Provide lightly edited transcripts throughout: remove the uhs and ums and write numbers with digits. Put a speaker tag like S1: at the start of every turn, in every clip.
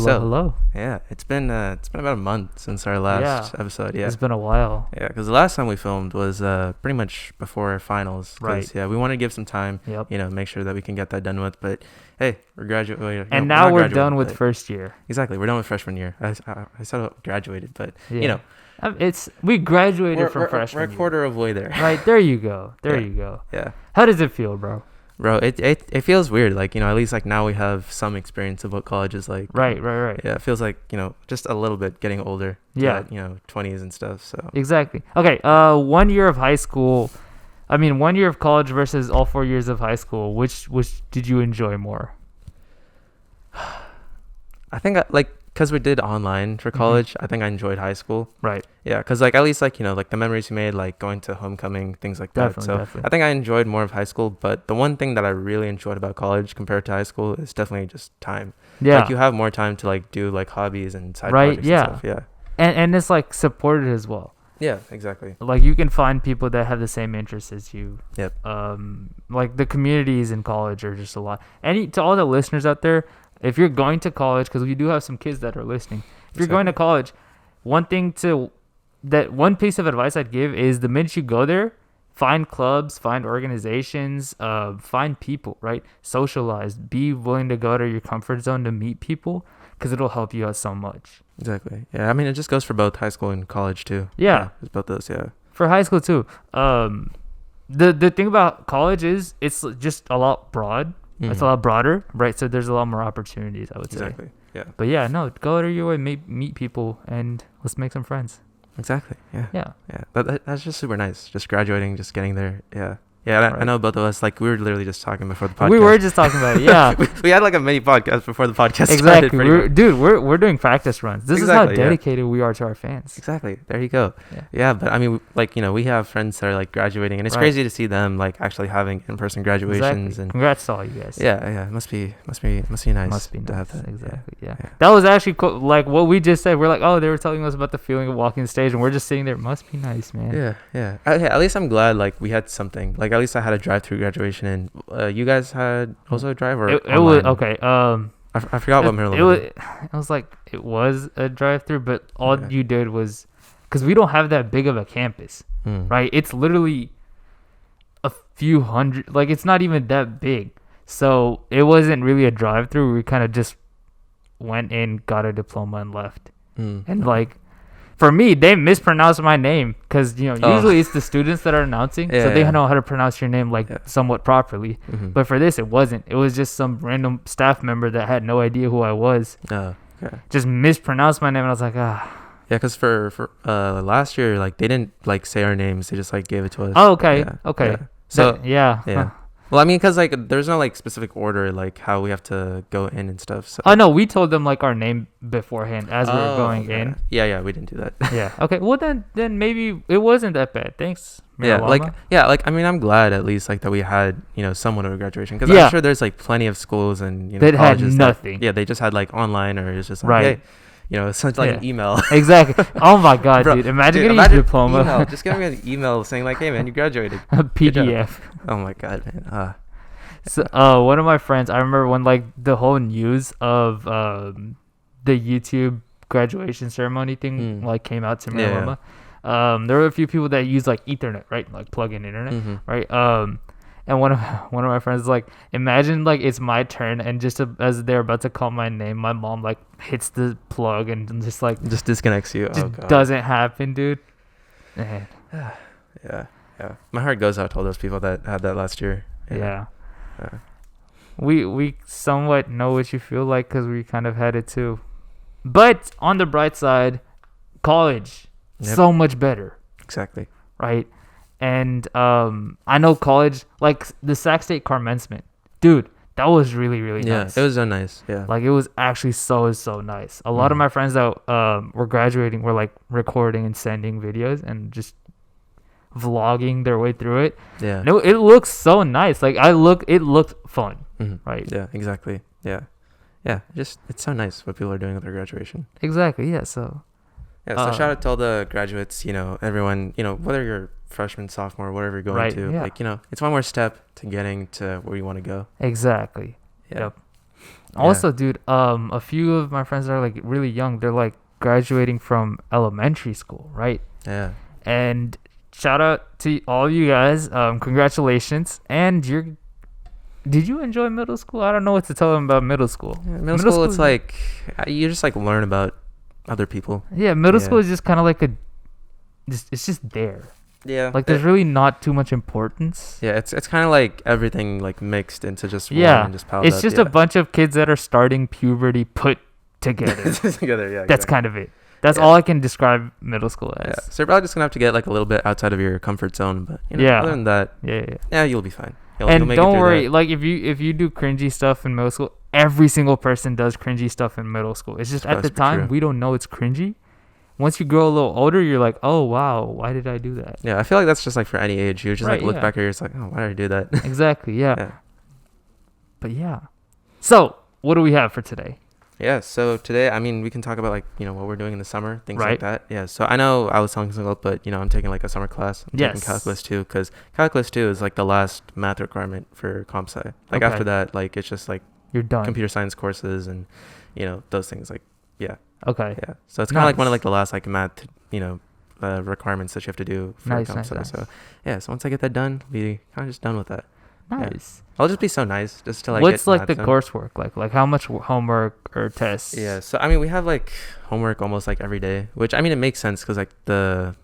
S1: Hello.
S2: Yeah, it's been about a month since our last episode. Yeah,
S1: It's been a while.
S2: yeah, because the last time we filmed was pretty much before our finals.
S1: Right.
S2: Yeah, we want to give some time.
S1: Yep.
S2: Make sure that we can get that done with. But hey, we're graduating.
S1: And now we're done with first year.
S2: Exactly, we're done with freshman year. I said graduated, but
S1: Yeah. We graduated from freshman
S2: we're a
S1: year.
S2: quarter of the way there.
S1: Right, there you go.
S2: Yeah.
S1: You go.
S2: Yeah.
S1: How does it feel, bro?
S2: Bro, it feels weird. Like, at least like now we have some experience of what college is like.
S1: Right.
S2: Yeah, it feels like, just a little bit getting older.
S1: Yeah.
S2: 20s and stuff. So
S1: Exactly. Okay, 1 year of high school. 1 year of college versus all 4 years of high school. Which did you enjoy more?
S2: I think because we did online for college, I think I enjoyed high school.
S1: Right.
S2: Yeah, because at least the memories you made, like going to homecoming, things like that.
S1: Definitely.
S2: I think I enjoyed more of high school, but the one thing that I really enjoyed about college compared to high school is definitely just time.
S1: Yeah.
S2: Like you have more time to do hobbies and side
S1: Right,
S2: projects
S1: yeah.
S2: and stuff. Yeah.
S1: And it's supported as well.
S2: Yeah, exactly.
S1: You can find people that have the same interests as you.
S2: Yep.
S1: The communities in college are just a lot. To all the listeners out there, if you're going to college, because we do have some kids that are listening, if you're going to college, one piece of advice I'd give is the minute you go there, find clubs, find organizations, find people, right? Socialize, be willing to go out of your comfort zone to meet people, because it'll help you out so much.
S2: Exactly. Yeah. It just goes for both high school and college too.
S1: Yeah.
S2: It's both those. Yeah.
S1: For high school too. The thing about college is it's just a lot broad.
S2: Mm-hmm.
S1: It's a lot broader, right? So there's a lot more opportunities, I would say.
S2: Exactly. Yeah.
S1: But yeah, no, go out of your way, meet people, and let's make some friends.
S2: Exactly. Yeah.
S1: Yeah.
S2: Yeah. That's just super nice. Just graduating, just getting there. Yeah. Yeah.
S1: Right.
S2: I know both of us, we were literally just talking before the podcast.
S1: We were just talking about it. Yeah.
S2: we had a mini podcast before the podcast started.
S1: Exactly. We're doing practice runs. This
S2: Exactly,
S1: is how dedicated we are to our fans.
S2: Exactly. There you go.
S1: Yeah.
S2: Yeah. But we have friends that are graduating, and it's crazy to see them actually having in-person graduations.
S1: Exactly.
S2: And
S1: congrats to all you guys.
S2: yeah. Yeah. It must be nice.
S1: Must be
S2: to
S1: nice.
S2: have that.
S1: Exactly. Yeah.
S2: Yeah.
S1: That was actually cool. What we just said. We're oh, they were telling us about the feeling of walking the stage, and we're just sitting there. Must be nice, man.
S2: Yeah. Yeah. At least I'm glad we had something. At least I had a drive-through graduation, and you guys had also a drive, or
S1: it was okay.
S2: I forgot what Maryland
S1: it was a drive-through, but all you did was, because we don't have that big of a campus, right? It's literally a few hundred, it's not even that big, so it wasn't really a drive-through. We kind of just went in, got a diploma, and left. And for me, they mispronounced my name because usually it's the students that are announcing, so they know how to pronounce your name somewhat properly. But for this, it wasn't. It was just some random staff member that had no idea who I was.
S2: Oh, okay.
S1: Just mispronounced my name, and I was like, ah.
S2: Yeah, because for last year, they didn't say our names. They just gave it to us.
S1: Oh, okay,
S2: Yeah,
S1: okay.
S2: Yeah. So
S1: yeah.
S2: Yeah. Well, because there's no specific order how we have to go in and stuff. So.
S1: Oh no, we told them our name beforehand as we were going in.
S2: Yeah, we didn't do that.
S1: Yeah. Okay. Well then maybe it wasn't that bad. Thanks.
S2: Yeah.
S1: Marijuana.
S2: I'm glad at least that we had somewhat of a graduation, because I'm sure there's plenty of schools and
S1: that had
S2: colleges
S1: nothing.
S2: They just had online, or it's just
S1: right.
S2: Hey, it's an email.
S1: Exactly. Oh my god, bro, dude! Imagine getting a diploma.
S2: Email. Just getting an email saying hey man, you graduated.
S1: A PDF.
S2: Oh my god, man.
S1: So, one of my friends, I remember when the whole news of the YouTube graduation ceremony thing came out to Marijuana. Yeah. There were a few people that use Ethernet, right? Plug-in internet, right? And one of my friends imagine it's my turn, and just as they're about to call my name, my mom hits the plug and just
S2: disconnects you.
S1: Just doesn't happen, dude. Man.
S2: Yeah. My heart goes out to all those people that had that last year.
S1: Yeah. We somewhat know what you feel like, because we kind of had it too. But on the bright side, college, so much better.
S2: Exactly.
S1: Right? And I know college, the Sac State commencement, dude, that was really, really nice.
S2: Yeah, it was so nice. Yeah.
S1: It was actually so nice. A lot of my friends that were graduating were recording and sending videos and just vlogging their way through it.
S2: Yeah.
S1: No, it looks so nice. It looked fun. Right.
S2: Yeah, exactly. Yeah. Yeah. It's so nice what people are doing with their graduation.
S1: Exactly. Yeah. So.
S2: Yeah. So shout out to all the graduates. Everyone. Whether you're freshman, sophomore, whatever you're going to.
S1: Yeah.
S2: It's one more step to getting to where you want to go.
S1: Exactly.
S2: Yeah.
S1: Also, dude, a few of my friends are like really young. They're like graduating from elementary school, right?
S2: Yeah.
S1: And shout out to all you guys. Congratulations. And did you enjoy middle school? I don't know what to tell them about middle school.
S2: Yeah, middle school, it's like you just like learn about other people.
S1: Yeah, middle school is just kind of like it's just there.
S2: Yeah.
S1: Like there's really not too much importance.
S2: Yeah, it's kind of like everything like mixed into just one and just piled
S1: it's
S2: up.
S1: just a bunch of kids that are starting puberty put together.
S2: Together, yeah.
S1: That's kind of it. That's all I can describe middle school as.
S2: Yeah. So you're probably just gonna have to get like a little bit outside of your comfort zone, but other than that, you'll be fine. You'll make
S1: don't
S2: it
S1: worry,
S2: that.
S1: like if you do cringy stuff in middle school, every single person does cringy stuff in middle school. It's just at the time we don't know it's cringy. Once you grow a little older, you're like, oh wow, why did I do that?
S2: Yeah, I feel like that's just like for any age. You just like look back at it's like, oh, why did I do that?
S1: Exactly, yeah. But yeah. So what do we have for today?
S2: Yeah, so today, I mean, we can talk about like, what we're doing in the summer, things like that. Yeah, so I know I was telling Sankalp, but, I'm taking like a summer class. I'm taking Calculus 2 because Calculus 2 is like the last math requirement for Comp Sci. Like after that, like it's just like
S1: you're done.
S2: Computer science courses and, those things like, yeah.
S1: Okay.
S2: Yeah, so it's kind of like one of like the last like math, requirements that you have to do for Comp Sci. So yeah, so once I get that done, I'll be kind of just done with that.
S1: Nice.
S2: Yeah. I'll just be so nice just to like
S1: what's
S2: get
S1: like the
S2: done.
S1: coursework like how much homework or tests?
S2: Yeah, so I mean we have like homework almost like every day, which I mean it makes sense because like the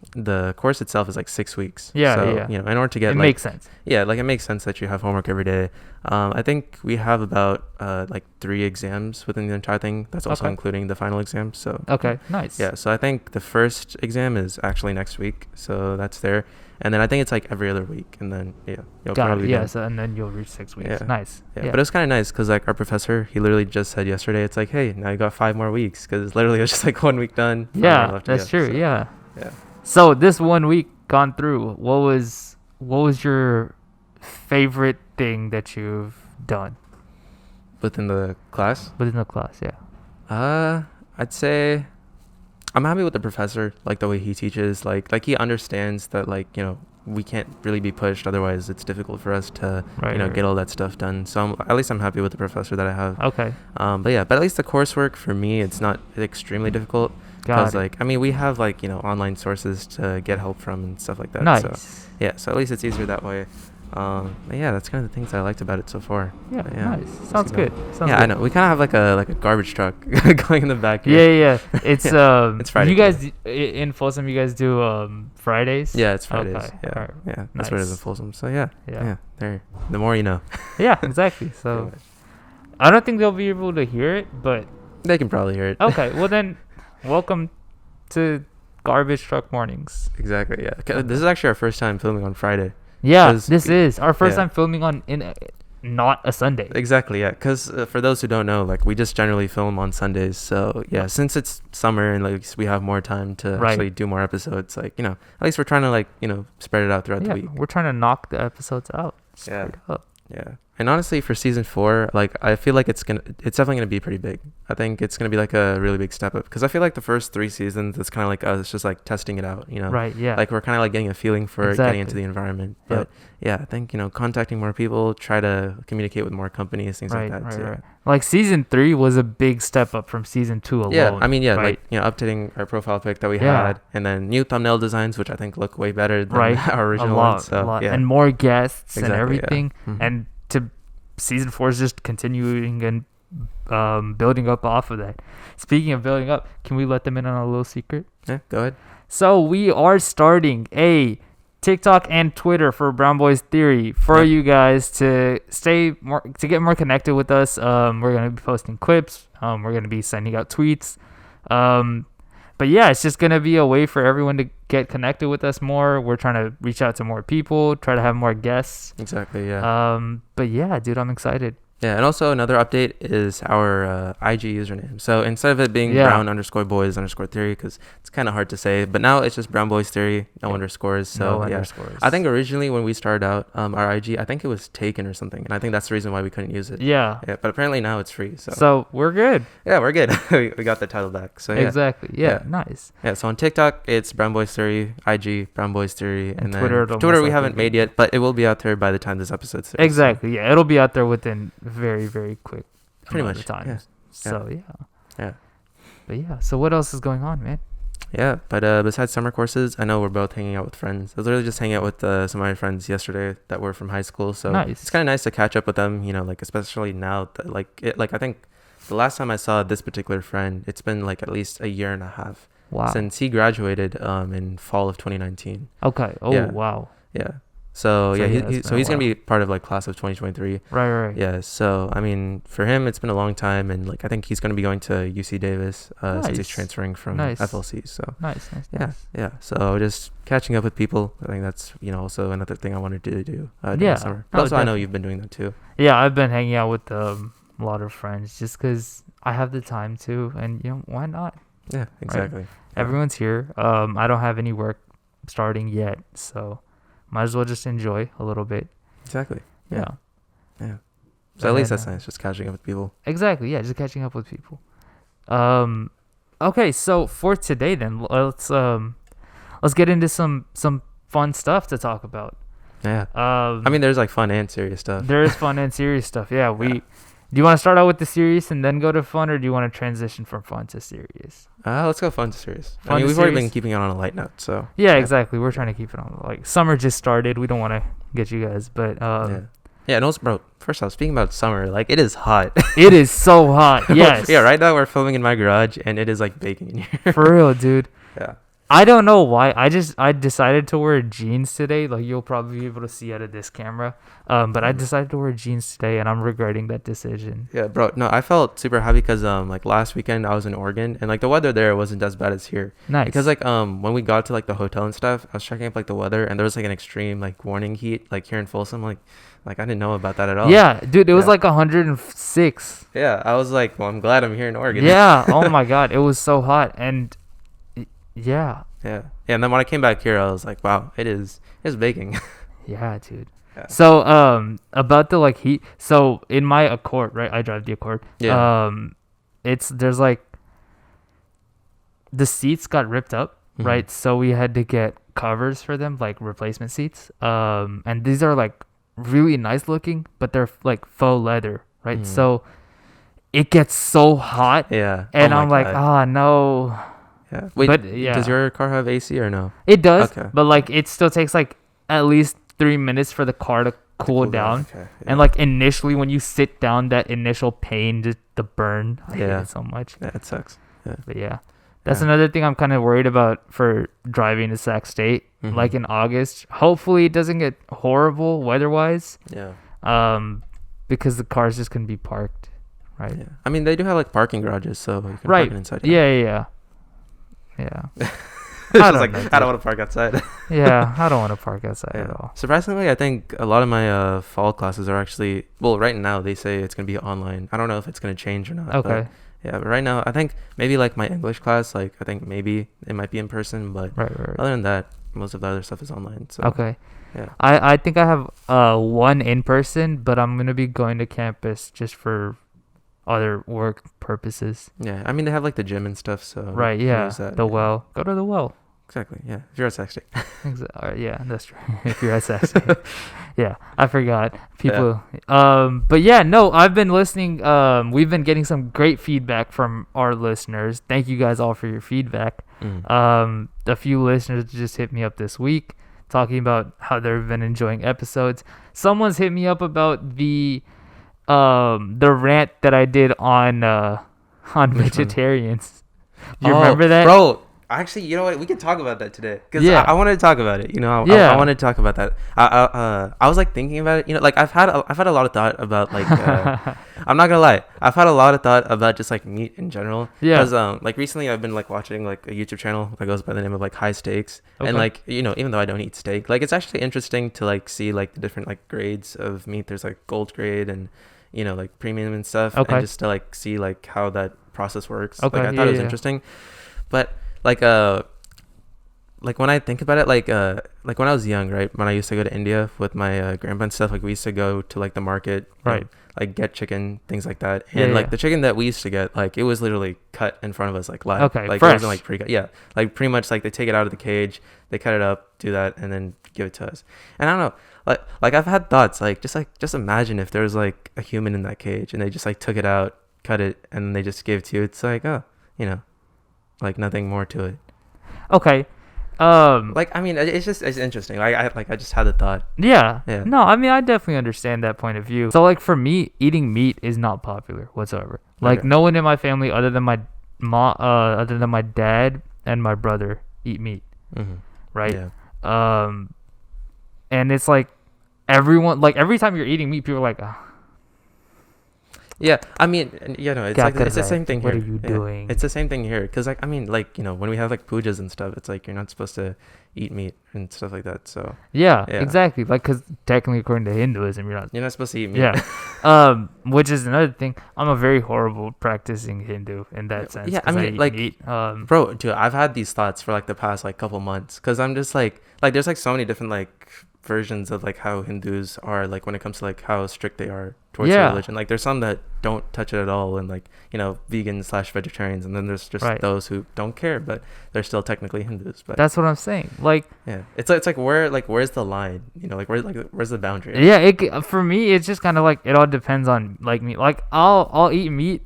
S2: course itself is like 6 weeks. So in order to get
S1: it makes sense.
S2: Yeah, like it makes sense that you have homework every day. I think we have about like 3 exams within the entire thing. That's also including the final exam. So
S1: nice.
S2: Yeah, so I think the first exam is actually next week, so that's there. And then I think it's like every other week, and then you'll probably be done.
S1: So and then you'll reach 6 weeks.
S2: Yeah.
S1: Nice.
S2: Yeah, but it was kind of nice because like our professor, he literally just said yesterday, it's like, hey, now you got 5 more weeks because literally it was just like 1 week done.
S1: Yeah, that's true. So, yeah.
S2: Yeah.
S1: So this 1 week gone through, what was your favorite thing that you've done
S2: within the class?
S1: Within the class, yeah.
S2: I'd say I'm happy with the professor, like the way he teaches, like he understands that like, we can't really be pushed. Otherwise it's difficult for us to, get all that stuff done. So at least I'm happy with the professor that I have.
S1: Okay.
S2: But at least the coursework for me, it's not extremely difficult. Because like, I mean, we have like, online sources to get help from and stuff like that.
S1: Nice.
S2: So yeah, so at least it's easier that way. But yeah, that's kind of the things that I liked about it so far.
S1: Yeah, nice. Sounds good.
S2: I know. We kind of have like a garbage truck going in the back
S1: here. Yeah. It's
S2: it's Friday.
S1: You guys in Folsom, you guys do Fridays?
S2: Yeah, it's Fridays.
S1: Okay.
S2: Yeah,
S1: right.
S2: Yeah. That's what it is in Folsom. So yeah. There. The more you know.
S1: Yeah, exactly. So I don't think they'll be able to hear it, but
S2: they can probably hear it.
S1: Okay. Well then, welcome to Garbage Truck Mornings.
S2: Exactly. Yeah. This is actually our first time filming on Friday.
S1: Yeah, this is our first time filming on not a Sunday.
S2: Exactly, yeah. Because for those who don't know, like we just generally film on Sundays. So yeah, since it's summer and like we have more time to actually do more episodes, like at least we're trying to like spread it out throughout the week.
S1: We're trying to knock the episodes out.
S2: Yeah. And honestly, for season 4, like I feel like it's definitely gonna be pretty big. I think it's gonna be like a really big step up because I feel like the first 3 seasons, it's kind of like us just like testing it out,
S1: Right. Yeah.
S2: Like we're kind of like getting a feeling for getting into the environment. But yeah, I think contacting more people, try to communicate with more companies, things like that.
S1: Right. Like season 3 was a big step up from season 2 alone.
S2: Yeah, I mean, like updating our profile pic that we had, and then new thumbnail designs, which I think look way better than our original ones. So,
S1: a lot, and more guests and everything,
S2: Mm-hmm.
S1: and to season 4 is just continuing and building up off of that. Speaking of building up, can we let them in on a little secret?
S2: Yeah, go ahead.
S1: So we are starting a TikTok and Twitter for Brown Boys Theory for you guys to get more connected with us. We're gonna be posting clips. We're gonna be sending out tweets. But yeah, it's just gonna be a way for everyone to get connected with us more. We're trying to reach out to more people, try to have more guests.
S2: Exactly. Yeah.
S1: But yeah, dude, I'm excited.
S2: Yeah, and also another update is our IG username. So instead of it being brown_boys_theory, because it's kind of hard to say, but now it's just Brown Boys Theory, no underscores. So
S1: underscores.
S2: I think originally when we started out our IG, I think it was taken or something, and I think that's the reason why we couldn't use it.
S1: Yeah.
S2: But apparently now it's free.
S1: So we're good.
S2: Yeah, we're good. we got the title back. So yeah.
S1: Exactly. Yeah. Nice.
S2: Yeah. So on TikTok it's Brown Boys Theory, IG Brown Boys Theory, and then
S1: Twitter
S2: we haven't made yet, but it will be out there by the time this episode's there.
S1: Exactly. Yeah, it'll be out there within very, very quick
S2: pretty
S1: amount
S2: much
S1: of times. So
S2: yeah.
S1: But yeah, so what else is going on, man?
S2: Yeah, but besides summer courses, I know we're both hanging out with friends. I was literally just hanging out with some of my friends yesterday that were from high school. So
S1: nice.
S2: It's kind of nice to catch up with them, you know, like especially now that I think the last time I saw this particular friend, it's been like at least a year and a half.
S1: Wow.
S2: Since he graduated in fall of 2019.
S1: Okay. Oh,
S2: yeah.
S1: Wow.
S2: Yeah. So he's gonna be part of like class of 2023.
S1: Right.
S2: Yeah. So I mean, for him, it's been a long time, and like I think he's gonna be going to UC Davis since he's transferring from FLC. So
S1: nice.
S2: Yeah. So just catching up with people. I think that's also another thing I wanted to do during the summer. But also, I know you've been doing that too.
S1: Yeah, I've been hanging out with a lot of friends just because I have the time to, and why not?
S2: Yeah, exactly.
S1: Right? Everyone's here. I don't have any work starting yet, so might as well just enjoy a little bit.
S2: Exactly. Yeah. So
S1: and
S2: at least that's nice, just catching up with people.
S1: Exactly. Yeah, just catching up with people. Okay, so for today then, let's get into some fun stuff to talk about.
S2: Yeah. I mean, there's like fun and serious stuff.
S1: There is fun and serious stuff. Yeah. Do you want to start out with the serious and then go to fun, or do you want to transition from fun to serious?
S2: Let's go fun to serious. We've already been keeping it on a light note, so.
S1: Yeah, exactly. We're trying to keep it on, like, summer just started. We don't want to get you guys, but
S2: yeah, and also, bro, first off, speaking about summer, like, it is hot.
S1: It is so hot. Yes.
S2: Yeah, right now we're filming in my garage, and it is like baking in here.
S1: For real, dude.
S2: Yeah.
S1: I don't know why. I decided to wear jeans today. Like, you'll probably be able to see out of this camera. But I decided to wear jeans today, and I'm regretting that decision.
S2: Yeah, bro. No, I felt super happy because like last weekend I was in Oregon, and like the weather there wasn't as bad as here.
S1: Nice.
S2: Because like when we got to like the hotel and stuff, I was checking up like the weather, and there was like an extreme like warning heat like here in Folsom. Like I didn't know about that at all.
S1: Yeah, dude, it was like 106.
S2: Yeah, I was like, well, I'm glad I'm here in Oregon.
S1: Yeah. Oh my God, it was so hot, and yeah.
S2: Yeah, and then when I came back here, I was like, wow, it's baking.
S1: Yeah, dude.
S2: Yeah.
S1: So about the like heat. So in my Accord, right? I drive the Accord.
S2: Yeah.
S1: There's like the seats got ripped up, right? So we had to get covers for them, like replacement seats. And these are like really nice looking, but they're like faux leather, right? So it gets so hot.
S2: Yeah.
S1: And I'm like, no.
S2: Yeah. Wait, but, does your car have AC or no?
S1: It does, but like it still takes like at least 3 minutes for the car to cool down. Okay, yeah. And like initially when you sit down, that initial pain, just the burn, I hate it so much.
S2: Yeah, it sucks. Yeah.
S1: But yeah, that's another thing I'm kind of worried about for driving to Sac State. Like in August, hopefully it doesn't get horrible weather-wise. Yeah. Because the car's just gonna be parked, right?
S2: Yeah. I mean, they do have like parking garages, so you can park it inside.
S1: Yeah.
S2: I don't want to park outside.
S1: Yeah, I don't want to park outside at all.
S2: Surprisingly, I think a lot of my fall classes are actually, well, right now they say it's going to be online. I don't know if it's going to change or not.
S1: Okay.
S2: But right now, I think maybe like my English class, like I think maybe it might be in person, but other than that, most of the other stuff is online. So.
S1: Okay. Yeah. I think I have one in person, but I'm going to be going to campus just for other work purposes.
S2: Yeah, I mean they have like the gym and stuff, so
S1: right. Yeah, the well. Go to the well.
S2: Exactly. Yeah, if you're at Sac State.
S1: Yeah, that's true. If you're at Sac State. Yeah, I forgot people. Yeah. But yeah, no, I've been listening. We've been getting some great feedback from our listeners. Thank you guys all for your feedback. A few listeners just hit me up this week talking about how they've been enjoying episodes. Someone's hit me up about the rant that I did on vegetarians. Do you remember that?
S2: Bro, actually, you know what? We can talk about that today. Because I wanted to talk about it. I wanted to talk about that. I was like thinking about it. Like I've had a lot of thought about like I'm not gonna lie. I've had a lot of thought about just like meat in general. Yeah. Because like recently I've been like watching like a YouTube channel that goes by the name of like High Steaks. Okay. And like even though I don't eat steak, like it's actually interesting to like see like the different like grades of meat. There's like gold grade and like premium and stuff. Okay. And just to like see like how that process works. Okay. Like I thought it was interesting. But like when I think about it, like when I was young, right, when I used to go to India with my grandpa and stuff, like we used to go to like the market, right, like get chicken, things like that. And like the chicken that we used to get, like it was literally cut in front of us, like live. Okay, like fresh. It wasn't like pre-cut. Yeah, like pretty much like they take it out of the cage, they cut it up, do that, and then give it to us. And I don't know, like I've had thoughts like just imagine if there was like a human in that cage and they just like took it out, cut it, and they just gave it to you. It's like, oh, you know, like nothing more to it.
S1: Okay.
S2: Like, I mean, it's interesting. I just had the thought.
S1: Yeah. No, I mean, I definitely understand that point of view. So like for me, eating meat is not popular whatsoever. Like no one in my family other than my dad and my brother eat meat. Right?
S2: Yeah.
S1: And it's like everyone, like every time you're eating meat, people are like, oh.
S2: Yeah, I mean, you know, it's like it's the same thing here.
S1: What are you doing?
S2: It's the same thing here, because like I mean, like, you know, when we have like pujas and stuff, it's like you're not supposed to eat meat and stuff like that. So
S1: yeah. Exactly. Like, because technically, according to Hinduism, you're not
S2: supposed to eat meat.
S1: Yeah. Which is another thing. I'm a very horrible practicing Hindu in that sense.
S2: Yeah, I mean, like,
S1: meat.
S2: Bro, dude, I've had these thoughts for like the past like couple months, because I'm just like there's like so many different like versions of like how Hindus are, like when it comes to like how strict they are towards their religion. Like there's some that don't touch it at all, and like, you know, vegan/vegetarians, and then there's just those who don't care, but they're still technically Hindus. But
S1: that's what I'm saying. Like,
S2: yeah, it's like where's the line? You know, like where's the boundary?
S1: Yeah, for me, it's just kind of like it all depends on like meat. Like I'll eat meat.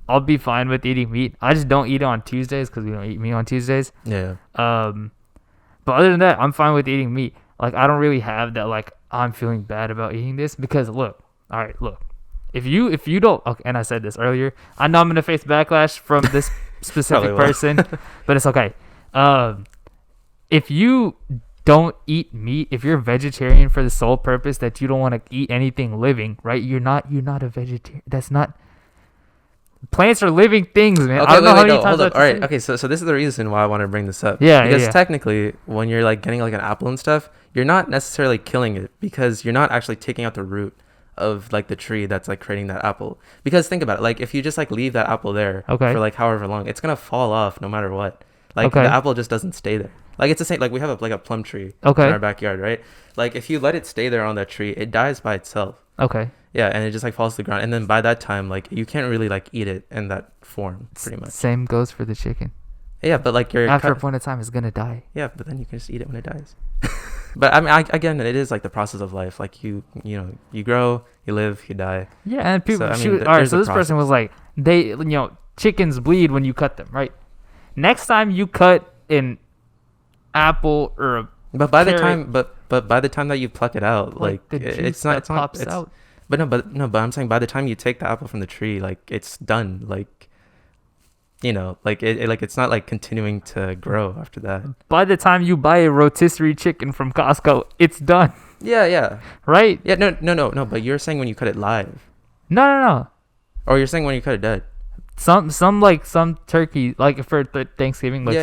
S1: I'll be fine with eating meat. I just don't eat it on Tuesdays because we don't eat meat on Tuesdays.
S2: Yeah.
S1: But other than that, I'm fine with eating meat. Like, I don't really have that, like, I'm feeling bad about eating this, because look, if you don't, okay, and I said this earlier, I know I'm going to face backlash from this specific person, but it's okay. If you don't eat meat, if you're vegetarian for the sole purpose that you don't want to eat anything living, right? You're not a vegetarian. That's not. Plants are living things, man.
S2: Okay, I don't know how many times. Hold up. All right. Okay. So this is the reason why I want to bring this up.
S1: Yeah.
S2: Because technically, when you're like getting like an apple and stuff, you're not necessarily killing it, because you're not actually taking out the root of like the tree that's like creating that apple. Because think about it. Like if you just like leave that apple there for like however long, it's gonna fall off no matter what. Like the apple just doesn't stay there. Like it's the same. Like we have a plum tree in our backyard, right? Like if you let it stay there on that tree, it dies by itself.
S1: Okay.
S2: Yeah, and it just like falls to the ground, and then by that time, like you can't really like eat it in that form, pretty much.
S1: Same goes for the chicken.
S2: Yeah, but like
S1: after a point of time, it's gonna die.
S2: Yeah, but then you can just eat it when it dies. But I mean, again, it is like the process of life. Like you know, you grow, you live, you die.
S1: Yeah, and people. So, all right, so this person was like, chickens bleed when you cut them, right? Next time you cut an apple or a
S2: but by the time that you pluck it out, like it's not
S1: out.
S2: But I'm saying by the time you take the apple from the tree, like it's done. Like, you know, like it's not like continuing to grow after that.
S1: By the time you buy a rotisserie chicken from Costco, it's done.
S2: Yeah.
S1: Right?
S2: Yeah, no. But you're saying when you cut it live.
S1: No.
S2: Or you're saying when you cut it dead.
S1: Some turkey, like for Thanksgiving, like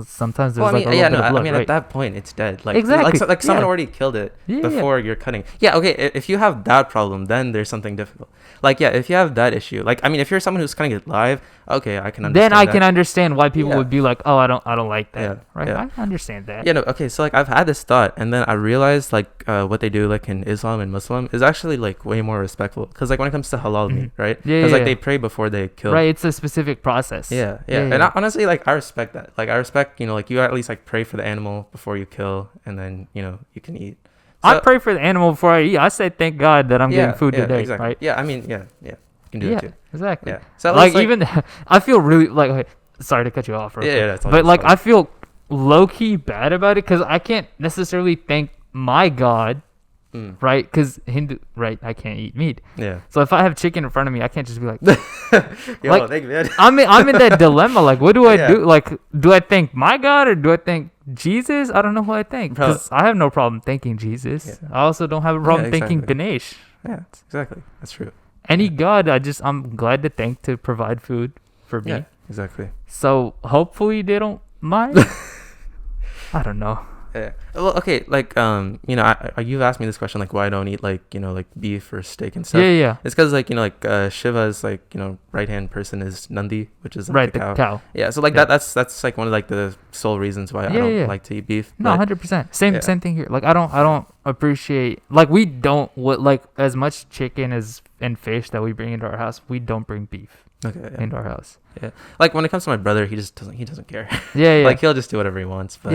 S1: sometimes there's like a little bit of blood,
S2: I mean,
S1: right?
S2: At that point it's dead. Like
S1: exactly.
S2: Like someone already killed it before you're cutting. Yeah, okay. If you have that problem, then there's something difficult. Like if you have that issue, like I mean, if you're someone who's cutting it live, okay, I can understand.
S1: Then I can understand why people would be like, oh, I don't like that.
S2: Yeah,
S1: right?
S2: Yeah.
S1: I understand that.
S2: Yeah, no, okay. So like I've had this thought, and then I realized like what they do like in Islam and Muslim is actually like way more respectful, because like when it comes to halal meat, right?
S1: Yeah.
S2: Because like they pray before they kill.
S1: Right. It's a specific process.
S2: Yeah. And honestly, like I respect that. Like I respect, you know, like you at least like pray for the animal before you kill, and then, you know, you can eat. So,
S1: I pray for the animal before I eat. I say thank God that I'm getting food today.
S2: Exactly.
S1: Right?
S2: Yeah. I mean, yeah. You can do it too.
S1: Exactly.
S2: Yeah. So
S1: like even I feel really like okay, sorry to cut you off.
S2: That's all.
S1: But like I feel low key bad about it, because I can't necessarily thank my God. Right, because Hindu, right? I can't eat meat.
S2: Yeah.
S1: So if I have chicken in front of me, I can't just be like,
S2: like thank man.
S1: I'm in that dilemma. Like, what do I do? Like, do I thank my God or do I thank Jesus? I don't know who I thank, because I have no problem thanking Jesus. Yeah. I also don't have a problem thanking Ganesh.
S2: Yeah, exactly. That's true.
S1: Any God, I'm glad to thank to provide food for me.
S2: Yeah, exactly.
S1: So hopefully they don't mind. I don't know.
S2: Yeah. Well, okay. Like, you know, you've asked me this question, like, why I don't eat like, you know, like beef or steak and stuff.
S1: Yeah.
S2: It's because like, you know, like Shiva's like, you know, right hand person is Nandi, which is like the cow. Yeah. So like that's like one of like the sole reasons why I don't like to eat beef.
S1: No, 100%. Same thing here. Like I don't appreciate, like we don't like as much chicken and fish that we bring into our house. We don't bring beef. into our house.
S2: Yeah, like when it comes to my brother, he doesn't care.
S1: Yeah, yeah.
S2: Like he'll just do whatever he wants. But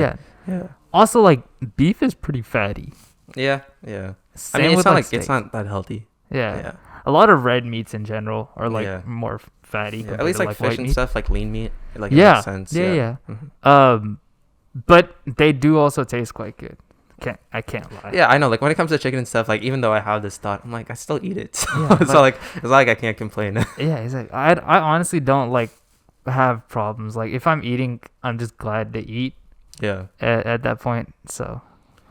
S2: yeah.
S1: Also, like beef is pretty fatty.
S2: Yeah.
S1: Same
S2: I mean,
S1: with,
S2: it's not that healthy.
S1: Yeah. A lot of red meats in general are like more fatty.
S2: At least like fish and
S1: meat.
S2: stuff, like lean meat. Like it makes sense.
S1: Yeah. Mm-hmm. But they do also taste quite good. I can't lie.
S2: Yeah, I know. Like when it comes to chicken and stuff, like even though I have this thought, I'm like I still eat it. So it's not like I can't complain.
S1: Yeah, it's like I honestly don't like have problems. Like if I'm eating, I'm just glad to eat.
S2: Yeah.
S1: At that point, so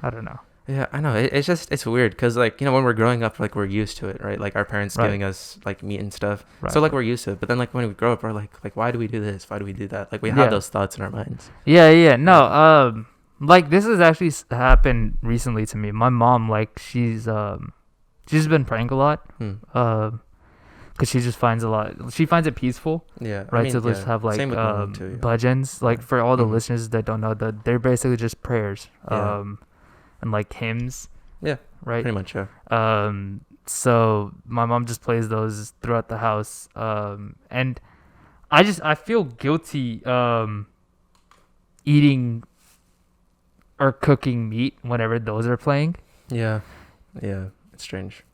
S1: I don't know.
S2: Yeah, I know. It's weird because like when we're growing up, like we're used to it, right? Like our parents giving us like meat and stuff, so like we're used to it. But then like when we grow up, we're like why do we do this? Why do we do that? Like we have those thoughts in our minds.
S1: Yeah. No. Like this has actually happened recently to me. My mom, like she's been praying a lot, because she just finds she finds it peaceful.
S2: Yeah.
S1: Right. To just have like bhajans, like for all the listeners that don't know, that they're basically just prayers, and like hymns.
S2: Yeah.
S1: Right.
S2: Pretty much. Yeah.
S1: So my mom just plays those throughout the house, and I feel guilty eating or cooking meat whenever those are playing.
S2: Yeah, it's strange.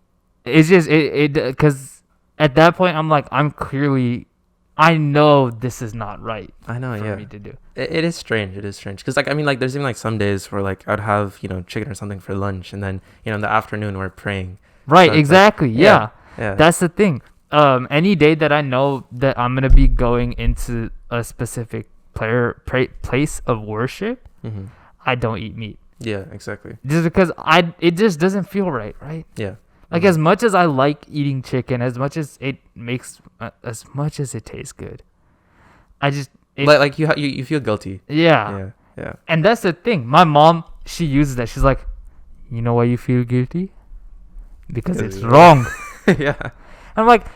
S1: It's just because at that point I'm like I know this is not right.
S2: I know,
S1: for me to do.
S2: It is strange. It is strange because like I mean like there's even like some days where like I'd have chicken or something for lunch and then in the afternoon we're praying.
S1: Right, so exactly. Like, yeah,
S2: yeah.
S1: That's the thing. Any day that I know that I'm gonna be going into a specific place of worship. Mm-hmm. I don't eat meat.
S2: Yeah, exactly.
S1: Just because it just doesn't feel right?
S2: Yeah.
S1: Like as much as I like eating chicken, as much as it tastes good,
S2: like you feel guilty.
S1: Yeah. And that's the thing. My mom, she uses that. She's like, you know why you feel guilty? Because it's wrong.
S2: Yeah.
S1: I'm like,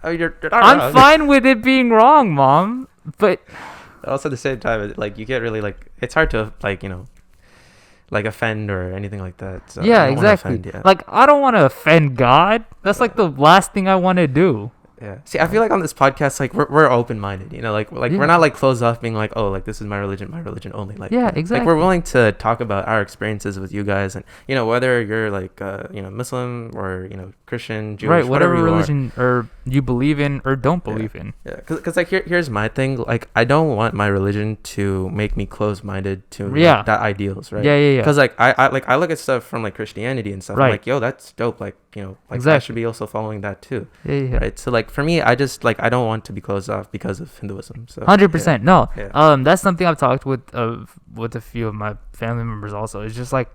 S2: you're not
S1: I'm
S2: wrong.
S1: fine with it being wrong, Mom, but
S2: also at the same time, like you get really like it's hard to like like offend or anything like that. So
S1: yeah, exactly. Like I don't want to offend God. That's like the last thing I want to do.
S2: Yeah. See, I feel like on this podcast, like we're open minded, like we're not like closed off, being like, oh, like this is my religion only. Like
S1: exactly.
S2: Like we're willing to talk about our experiences with you guys, and whether you're like Muslim or Christian, Jewish,
S1: right, whatever religion or you believe in or don't believe in.
S2: Yeah, because like here's my thing. Like I don't want my religion to make me close minded to like, that ideals, right?
S1: Yeah.
S2: Because like I look at stuff from like Christianity and stuff.
S1: Right.
S2: I'm like, yo, that's dope. Like like
S1: exactly.
S2: I should be also following that too.
S1: Yeah.
S2: Right. So like for me, I just like I don't want to be closed off because of Hinduism. So
S1: 100%. No.
S2: Yeah.
S1: That's something I've talked with a few of my family members also. It's just like,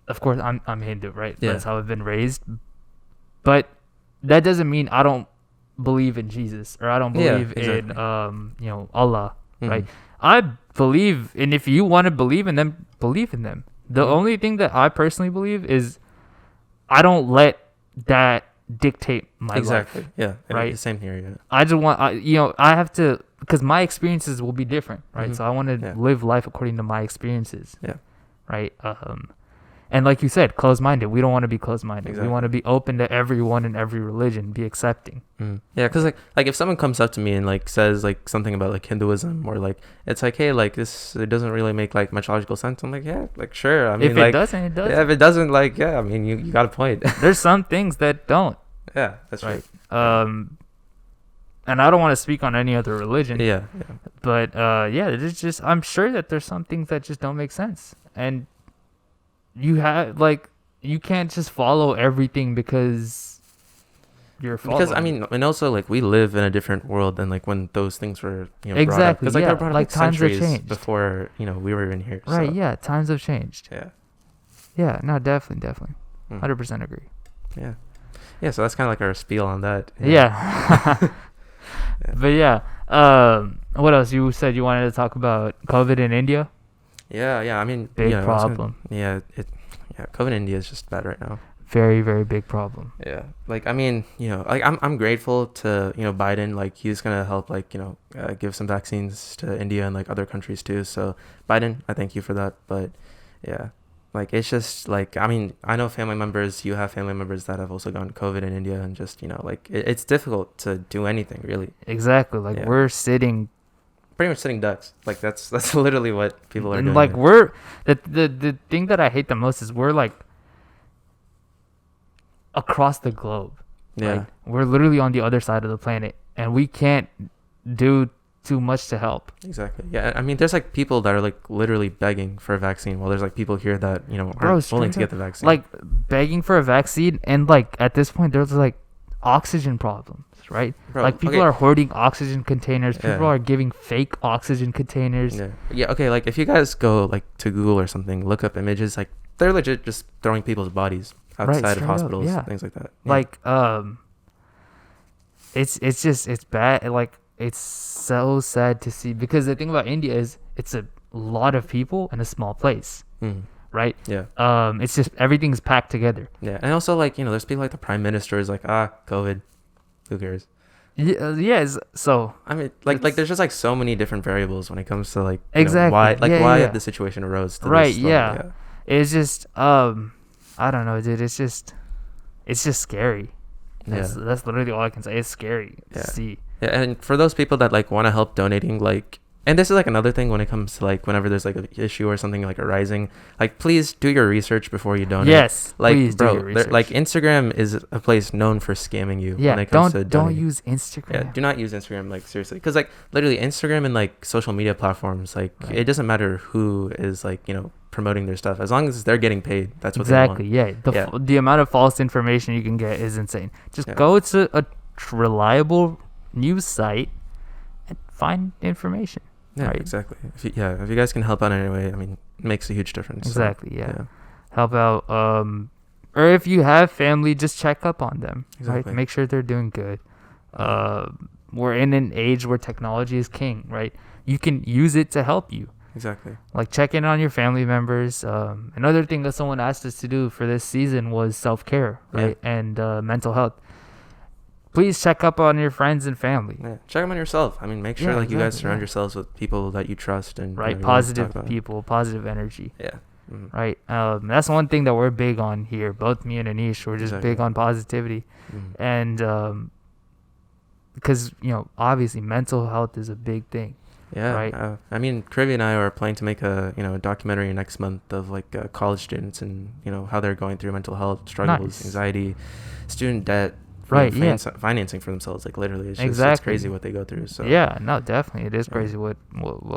S1: of course I'm Hindu, right?
S2: Yeah.
S1: That's how I've been raised. But that doesn't mean I don't believe in Jesus or I don't believe in Allah, right? I believe, and if you want to believe in them, believe in them. The only thing that I personally believe is I don't let that dictate my life.
S2: Yeah.
S1: Right.
S2: Same here. Yeah.
S1: I just want I have to, because my experiences will be different, right? So I want to live life according to my experiences.
S2: Yeah.
S1: Right. And like you said, closed-minded. We don't want to be closed-minded.
S2: Exactly.
S1: We want to be open to everyone and every religion, be accepting.
S2: Yeah, because like if someone comes up to me and like says like something about like Hinduism or like it's like, hey, like this, it doesn't really make like much logical sense. I'm like, yeah, like sure. I mean,
S1: if it doesn't, it doesn't.
S2: Yeah, if it doesn't, like I mean, you got a point.
S1: There's some things that don't.
S2: Yeah, that's right.
S1: And I don't want to speak on any other religion.
S2: Yeah.
S1: But there's just, I'm sure that there's some things that just don't make sense, and you can't just follow everything because you're following.
S2: Because I mean, and also like we live in a different world than like when those things were
S1: exactly
S2: brought up. Because they're brought up
S1: like times have
S2: centuries
S1: changed
S2: before we were in here.
S1: Right?
S2: So.
S1: Yeah, times have changed. Yeah. No, definitely. 100% agree.
S2: Yeah. Yeah. So that's kind of like our spiel on that.
S1: Yeah. But what else? You said you wanted to talk about COVID in India.
S2: Yeah. I mean,
S1: big problem.
S2: COVID in India is just bad right now.
S1: Very, very big problem.
S2: Yeah. Like, I mean, like I'm grateful to, Biden, like he's going to help, like, give some vaccines to India and like other countries too. So Biden, I thank you for that. But yeah, Like, it's just like, I mean, I know family members, you have family members that have also gotten COVID in India, and just, you know, like it's difficult to do anything really.
S1: Exactly. Like we're sitting
S2: pretty much sitting ducks. Like that's literally what people are doing.
S1: Like we're the thing that I hate the most is we're like across the globe.
S2: Yeah.
S1: Like, we're literally on the other side of the planet, and we can't do too much to help.
S2: Exactly. Yeah. I mean, there's like people that are like literally begging for a vaccine, while there's like people here that, you know, aren't willing to get the vaccine.
S1: Like begging for a vaccine, and like at this point there's like oxygen problems, right? Bro, like people are hoarding oxygen containers. People are giving fake oxygen containers.
S2: Yeah. Okay. Like if you guys go like to Google or something, look up images, like they're legit just throwing people's bodies outside of hospitals, things like that. Yeah.
S1: Like it's bad. Like it's so sad to see, because the thing about India is it's a lot of people in a small place. Right?
S2: Yeah.
S1: It's just everything's packed together.
S2: Yeah. And also, like, you know, there's people like the prime minister is like, COVID, who cares?
S1: Yeah. So
S2: I mean, like there's just like so many different variables when it comes to like
S1: exactly
S2: know, why the situation arose to
S1: right.
S2: This
S1: Yeah. It's just I don't know, dude. It's just scary. That's literally all I can say. It's scary to see.
S2: Yeah. And for those people that like want to help donating, like. And this is like another thing when it comes to like whenever there's like an issue or something like arising, like please do your research before you donate.
S1: Yes,
S2: like
S1: please
S2: bro,
S1: do your research.
S2: like Instagram is a place known for scamming you.
S1: Yeah,
S2: when it comes to
S1: don't use Instagram.
S2: Yeah, do not use Instagram, like seriously, because like literally Instagram and like social media platforms, like it doesn't matter who is like, you know, promoting their stuff, as long as they're getting paid. That's what they want.
S1: Yeah, the amount of false information you can get is insane. Just go to a reliable news site and find information.
S2: Yeah,
S1: right?
S2: Exactly. If you guys can help out in any way, I mean, it makes a huge difference.
S1: Exactly. So, yeah. Help out. Or if you have family, just check up on them. Exactly. Right. Make sure they're doing good. We're in an age where technology is king. Right. You can use it to help you.
S2: Exactly.
S1: Like check in on your family members. Another thing that someone asked us to do for this season was self-care, right, and mental health. Please check up on your friends and family. Yeah,
S2: check them on yourself. I mean, make sure you guys surround yourselves with people that you trust and
S1: positive people, positive energy.
S2: Yeah.
S1: Mm-hmm. Right. That's one thing that we're big on here. Both me and Anish, we're just big on positivity, and because obviously mental health is a big thing.
S2: Yeah.
S1: Right.
S2: I mean, Krivy and I are planning to make a documentary next month of like college students and how they're going through mental health struggles, anxiety, student debt.
S1: Right,
S2: financing for themselves, like literally, it's just it's crazy what they go through. So
S1: definitely, it is crazy what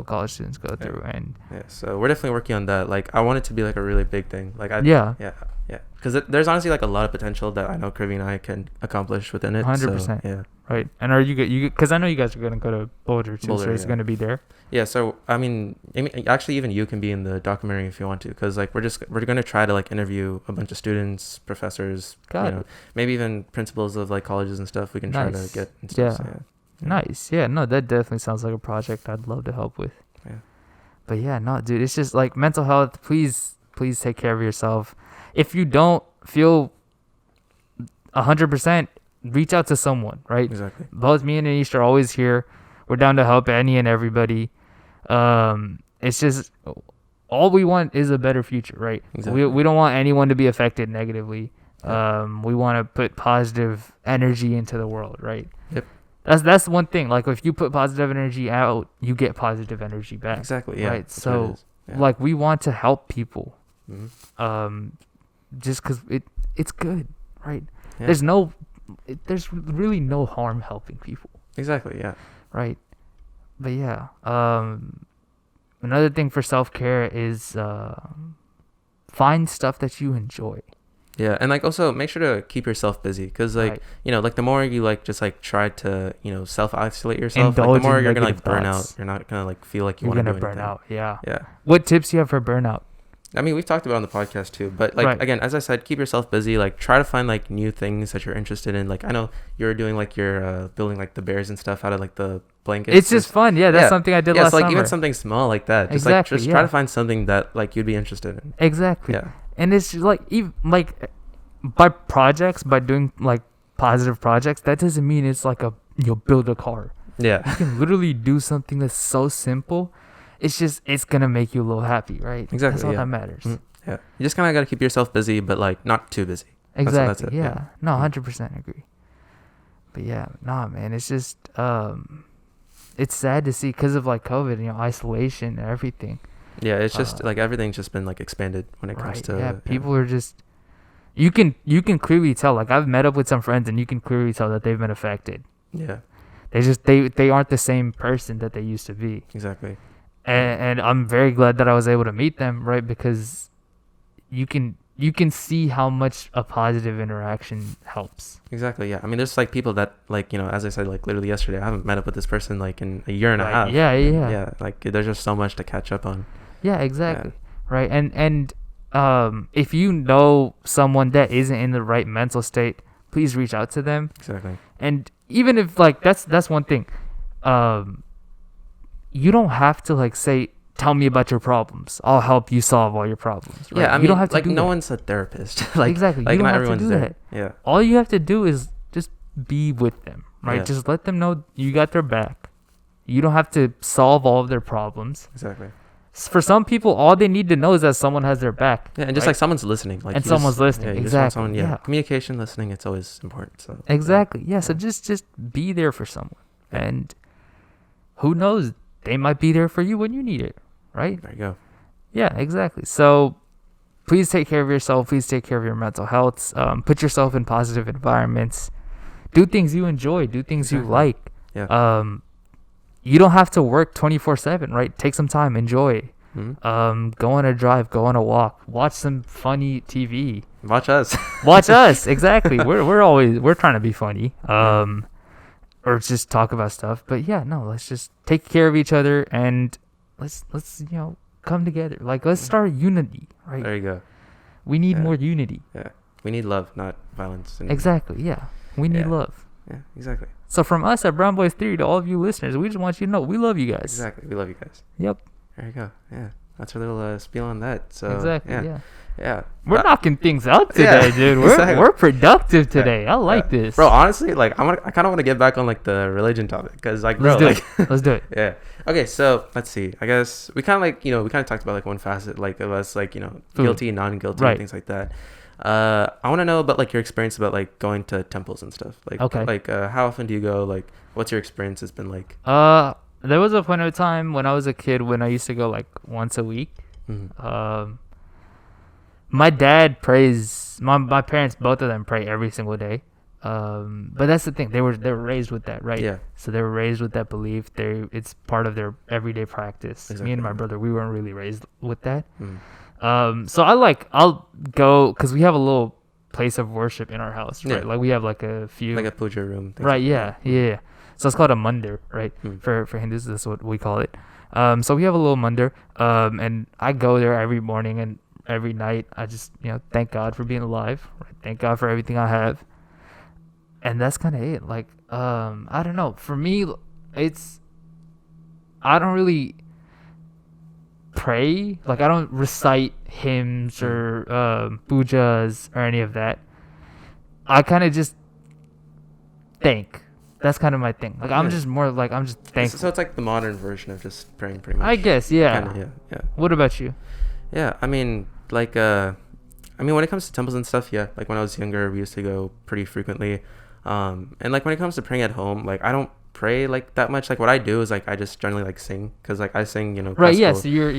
S1: college students go through, and
S2: so we're definitely working on that. Like, I want it to be like a really big thing. Like, because there's honestly like a lot of potential that I know Krivy and I can accomplish within it.
S1: 100%.
S2: So,
S1: right. And are you because I know you guys are gonna go to Boulder too, so it's gonna be there.
S2: Yeah, so I mean, actually, even you can be in the documentary if you want to, because like we're gonna try to like interview a bunch of students, professors, maybe even principals of like colleges and stuff. We can try to get and stuff.
S1: Yeah. Nice. Yeah. No, that definitely sounds like a project I'd love to help with.
S2: Yeah.
S1: But yeah, no, dude, it's just like mental health. Please take care of yourself. If you don't feel 100%, reach out to someone. Right.
S2: Exactly.
S1: Both me and Anish are always here. We're down to help any and everybody. It's just all we want is a better future, right?
S2: Exactly.
S1: We don't want anyone to be affected negatively. We want to put positive energy into the world, right?
S2: Yep.
S1: That's one thing. Like if you put positive energy out, you get positive energy back.
S2: Exactly. Yeah.
S1: Right. So like we want to help people.
S2: Mm-hmm.
S1: Just because it's good, right?
S2: Yeah.
S1: There's really no harm helping people.
S2: Exactly. Yeah.
S1: Right. But yeah, another thing for self-care is find stuff that you enjoy.
S2: Yeah, and like also make sure to keep yourself busy, because like like the more you like just like try to self-isolate yourself, like the more you're gonna like burn out. You're not gonna like feel like you want to do anything. You're gonna burn out.
S1: Yeah.
S2: Yeah.
S1: What tips do you have for burnout?
S2: I mean, we've talked about it on the podcast too, but like again, as I said, keep yourself busy. Like try to find like new things that you're interested in. Like I know you're doing like you're building like the bears and stuff out of like the blankets.
S1: It's just fun. Yeah, that's something I did last
S2: summer.
S1: Like
S2: even something small like that. Just try to find something that like you'd be interested in.
S1: Exactly.
S2: Yeah.
S1: And it's just like even like by doing like positive projects, that doesn't mean it's like build a car.
S2: Yeah.
S1: You can literally do something that's so simple. It's gonna make you a little happy, right?
S2: Exactly.
S1: That's all that matters.
S2: Mm-hmm. Yeah. You just kind of got to keep yourself busy, but like not too busy.
S1: Exactly.
S2: That's it.
S1: Yeah. No, 100% agree. But yeah, nah, man, it's just it's sad to see because of like COVID, isolation and everything.
S2: Yeah, it's just like everything's just been like expanded when it comes to.
S1: Yeah, people are just. You can clearly tell. Like I've met up with some friends, and you can clearly tell that they've been affected.
S2: Yeah.
S1: They aren't the same person that they used to be.
S2: Exactly.
S1: And I'm very glad that I was able to meet them, right? Because you can see how much a positive interaction helps.
S2: Exactly. Yeah. I mean, there's like people that like, as I said, like literally yesterday, I haven't met up with this person like in a year and a half.
S1: Yeah.
S2: Yeah. Like there's just so much to catch up on.
S1: Yeah, exactly. Yeah. Right. And if you know someone that isn't in the right mental state, please reach out to them.
S2: Exactly.
S1: And even if like that's one thing, you don't have to like say, tell me about your problems. I'll help you solve all your problems. Right?
S2: Yeah, I mean,
S1: you don't have to
S2: like
S1: do
S2: no
S1: that.
S2: one's a therapist. Like
S1: exactly,
S2: like
S1: you don't
S2: not
S1: have
S2: everyone's
S1: to do
S2: there.
S1: that.
S2: Yeah.
S1: All you have to do is just be with them, right?
S2: Yeah.
S1: Just let them know you got their back. You don't have to solve all of their problems.
S2: Exactly.
S1: For some people, all they need to know is that someone has their back.
S2: Yeah, and just
S1: right?
S2: like someone's listening. Like
S1: and someone's listening.
S2: Yeah,
S1: exactly.
S2: Someone, yeah. Communication, listening, it's always important. So
S1: exactly. Yeah. So just be there for someone, and who knows, they might be there for you when you need it. Right?
S2: There you go.
S1: Yeah, exactly. So please take care of yourself. Please take care of your mental health. Put yourself in positive environments. Do things you enjoy. Do things you like.
S2: Yeah.
S1: You don't have to work 24/7, right? Take some time. Enjoy.
S2: Mm-hmm.
S1: Go on a drive. Go on a walk. Watch some funny TV.
S2: Watch us.
S1: Watch us. Exactly. We're trying to be funny. Or just talk about stuff. But yeah, no. Let's just take care of each other and let's come together. Like let's start unity. Right.
S2: There you go.
S1: We need more unity.
S2: Yeah. We need love, not violence.
S1: Exactly. Yeah. We need love.
S2: Yeah. Exactly.
S1: So from us at Brown Boys Theory to all of you listeners, we just want you to know we love you guys.
S2: Exactly. We love you guys.
S1: Yep.
S2: There you go. Yeah. That's our little spiel on that. So
S1: exactly. Yeah.
S2: We're
S1: knocking things out today, dude. We're productive today. I like this.
S2: Bro, honestly, like I kind of want to get back on like the religion topic because like bro,
S1: let's do it.
S2: Yeah. Okay, so let's see. I guess we kind of like, we kind of talked about like one facet like of us like, guilty, non-guilty, and things like that. I want to know about like your experience about like going to temples and stuff. Like how often do you go? Like what's your experience has been like?
S1: There was a point of time when I was a kid when I used to go like once a week.
S2: Mm-hmm.
S1: My dad prays. My parents, both of them, pray every single day. But that's the thing. They were raised with that, right?
S2: Yeah.
S1: So they were raised with that belief. It's part of their everyday practice.
S2: Exactly.
S1: Me and my brother, we weren't really raised with that.
S2: Mm.
S1: So I'll go because we have a little place of worship in our house, right? Like we have like a few,
S2: like a puja room.
S1: Right? Yeah. So it's called a mandir, right? For Hindus, that's what we call it. So we have a little mandir, and I go there every morning and every night. I just thank God for being alive. Right? Thank God for everything I have. And that's kind of it. Like, I don't know. For me, I don't really pray. Like, I don't recite hymns or pujas or any of that. I kind of just thank. That's kind of my thing. Like, I'm just more like, I'm just thankful.
S2: So it's like the modern version of just praying pretty much.
S1: I guess, yeah.
S2: Kinda, yeah.
S1: What about you?
S2: Yeah, I mean, like, when it comes to temples and stuff, yeah. Like, when I was younger, we used to go pretty frequently. And like when it comes to praying at home, like I don't pray like that much. Like what I do is like I just generally like sing because like I sing
S1: right. Yeah, so you're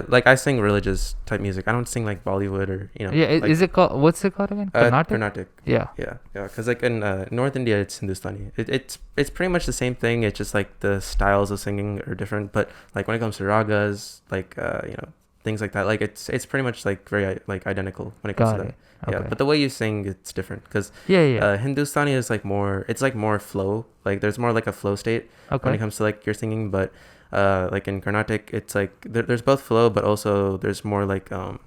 S2: like I sing religious type music. I don't sing like Bollywood or
S1: like, is it called, what's it called again?
S2: Carnatic.
S1: Yeah
S2: because like in North India it's Hindustani. It's pretty much the same thing. It's just like the styles of singing are different, but like when it comes to ragas, like things like that, like it's pretty much like very like identical when it comes to that. Okay. Yeah, but the way you sing, it's different because Hindustani is like more, it's like more flow. Like there's more like a flow state when it comes to like your singing. But like in Carnatic, it's like there's both flow, but also there's more like I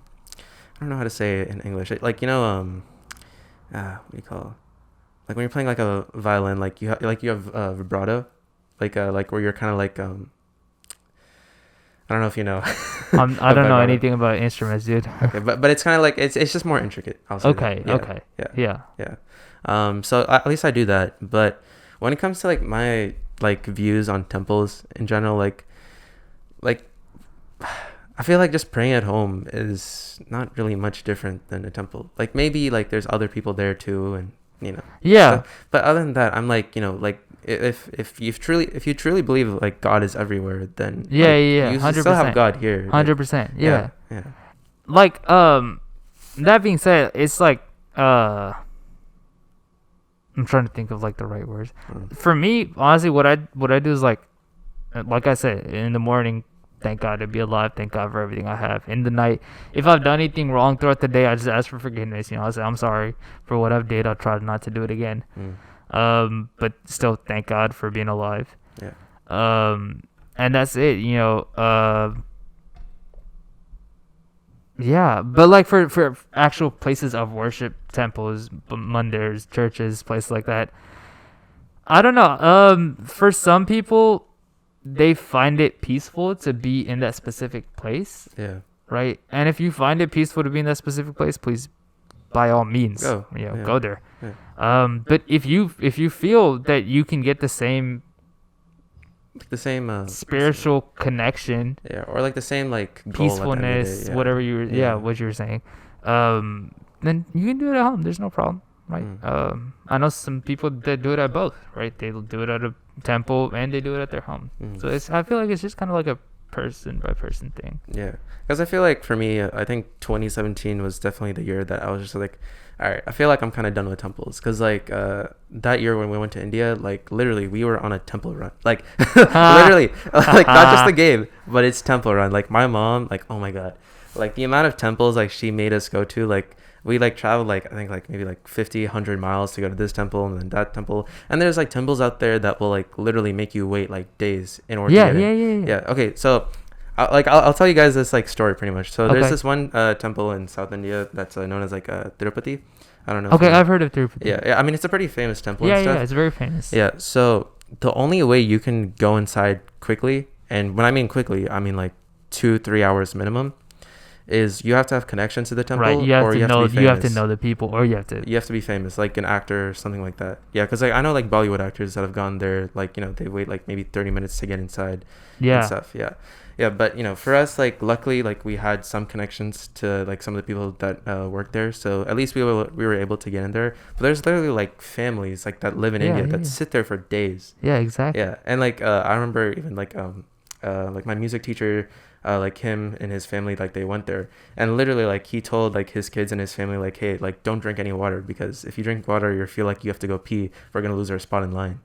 S2: don't know how to say it in English. Like what do you call? Like when you're playing like a violin, like you have vibrato, like where you're kind of like I don't know if you know.
S1: I don't know anything about instruments, dude.
S2: Okay, but it's kind of like it's just more intricate. I'll say
S1: okay. Yeah.
S2: So at least I do that. But when it comes to like my like views on temples in general, like I I feel like just praying at home is not really much different than a temple. Like maybe like there's other people there too, and
S1: Yeah.
S2: stuff. But other than that, I'm like, like if you truly believe like God is everywhere, then
S1: Yeah,
S2: like,
S1: yeah,
S2: you
S1: 100%.
S2: still have God here. Like,
S1: 100%. Yeah.
S2: Yeah.
S1: Like that being said, it's like I'm trying to think of like the right words. For me, honestly, what I do is like I said, in the morning, thank God to be alive. Thank God for everything I have. In the night, if I've done anything wrong throughout the day, I just ask for forgiveness. I say I'm sorry for what I've did. I'll try not to do it again. But still, thank God for being alive.
S2: Yeah.
S1: And that's it. Yeah, but like for actual places of worship, temples, mandirs, churches, places like that, I don't know. For some people, they find it peaceful to be in that specific place.
S2: Yeah.
S1: Right. And if you find it peaceful to be in that specific place, please, by all means, go there.
S2: Yeah.
S1: But if you feel that you can get the same spiritual connection,
S2: or like the same like
S1: peacefulness, whatever what you were saying, then you can do it at home. There's no problem. Right. I know some people that do it at both, right? They'll do it at a temple and they do it at their home. So I feel like it's just kind of like a person by person thing.
S2: Yeah, because I feel like for me, I think 2017 was definitely the year that I was just like, all right, I feel like I'm kind of done with temples, because like that year when we went to India, like literally we were on a temple run, like literally, like not just the game, but it's temple run. Like my mom, like, oh my god, like the amount of temples like she made us go to, like we like traveled like I think like maybe like 100 miles to go to this temple and then that temple, and there's like temples out there that will like literally make you wait like days in order to get in. Yeah. Okay, so I'll tell you guys this like story pretty much. So there's this one temple in South India that's known as like Tirupati. I don't know.
S1: Okay, I've heard of Tirupati.
S2: Yeah. I mean, it's a pretty famous temple.
S1: Yeah,
S2: and stuff.
S1: Yeah, it's very famous.
S2: Yeah. So the only way you can go inside quickly, and when I mean quickly, I mean like 2-3 hours minimum, is you have to have connections to the temple.
S1: Right. You have to know the people, or you have to be
S2: famous, like an actor or something like that. Yeah, because like I know like Bollywood actors that have gone there, like they wait like maybe 30 minutes to get inside.
S1: Yeah.
S2: And stuff. Yeah, but for us, like luckily, like we had some connections to like some of the people that work there, so at least we were able to get in there. But there's literally like families like that live in India that sit there for days.
S1: Yeah, exactly.
S2: Yeah, and like I remember even like my music teacher, like him and his family, like they went there, and literally like he told like his kids and his family, like, hey, like don't drink any water, because if you drink water, you feel like you have to go pee, we're gonna lose our spot in line,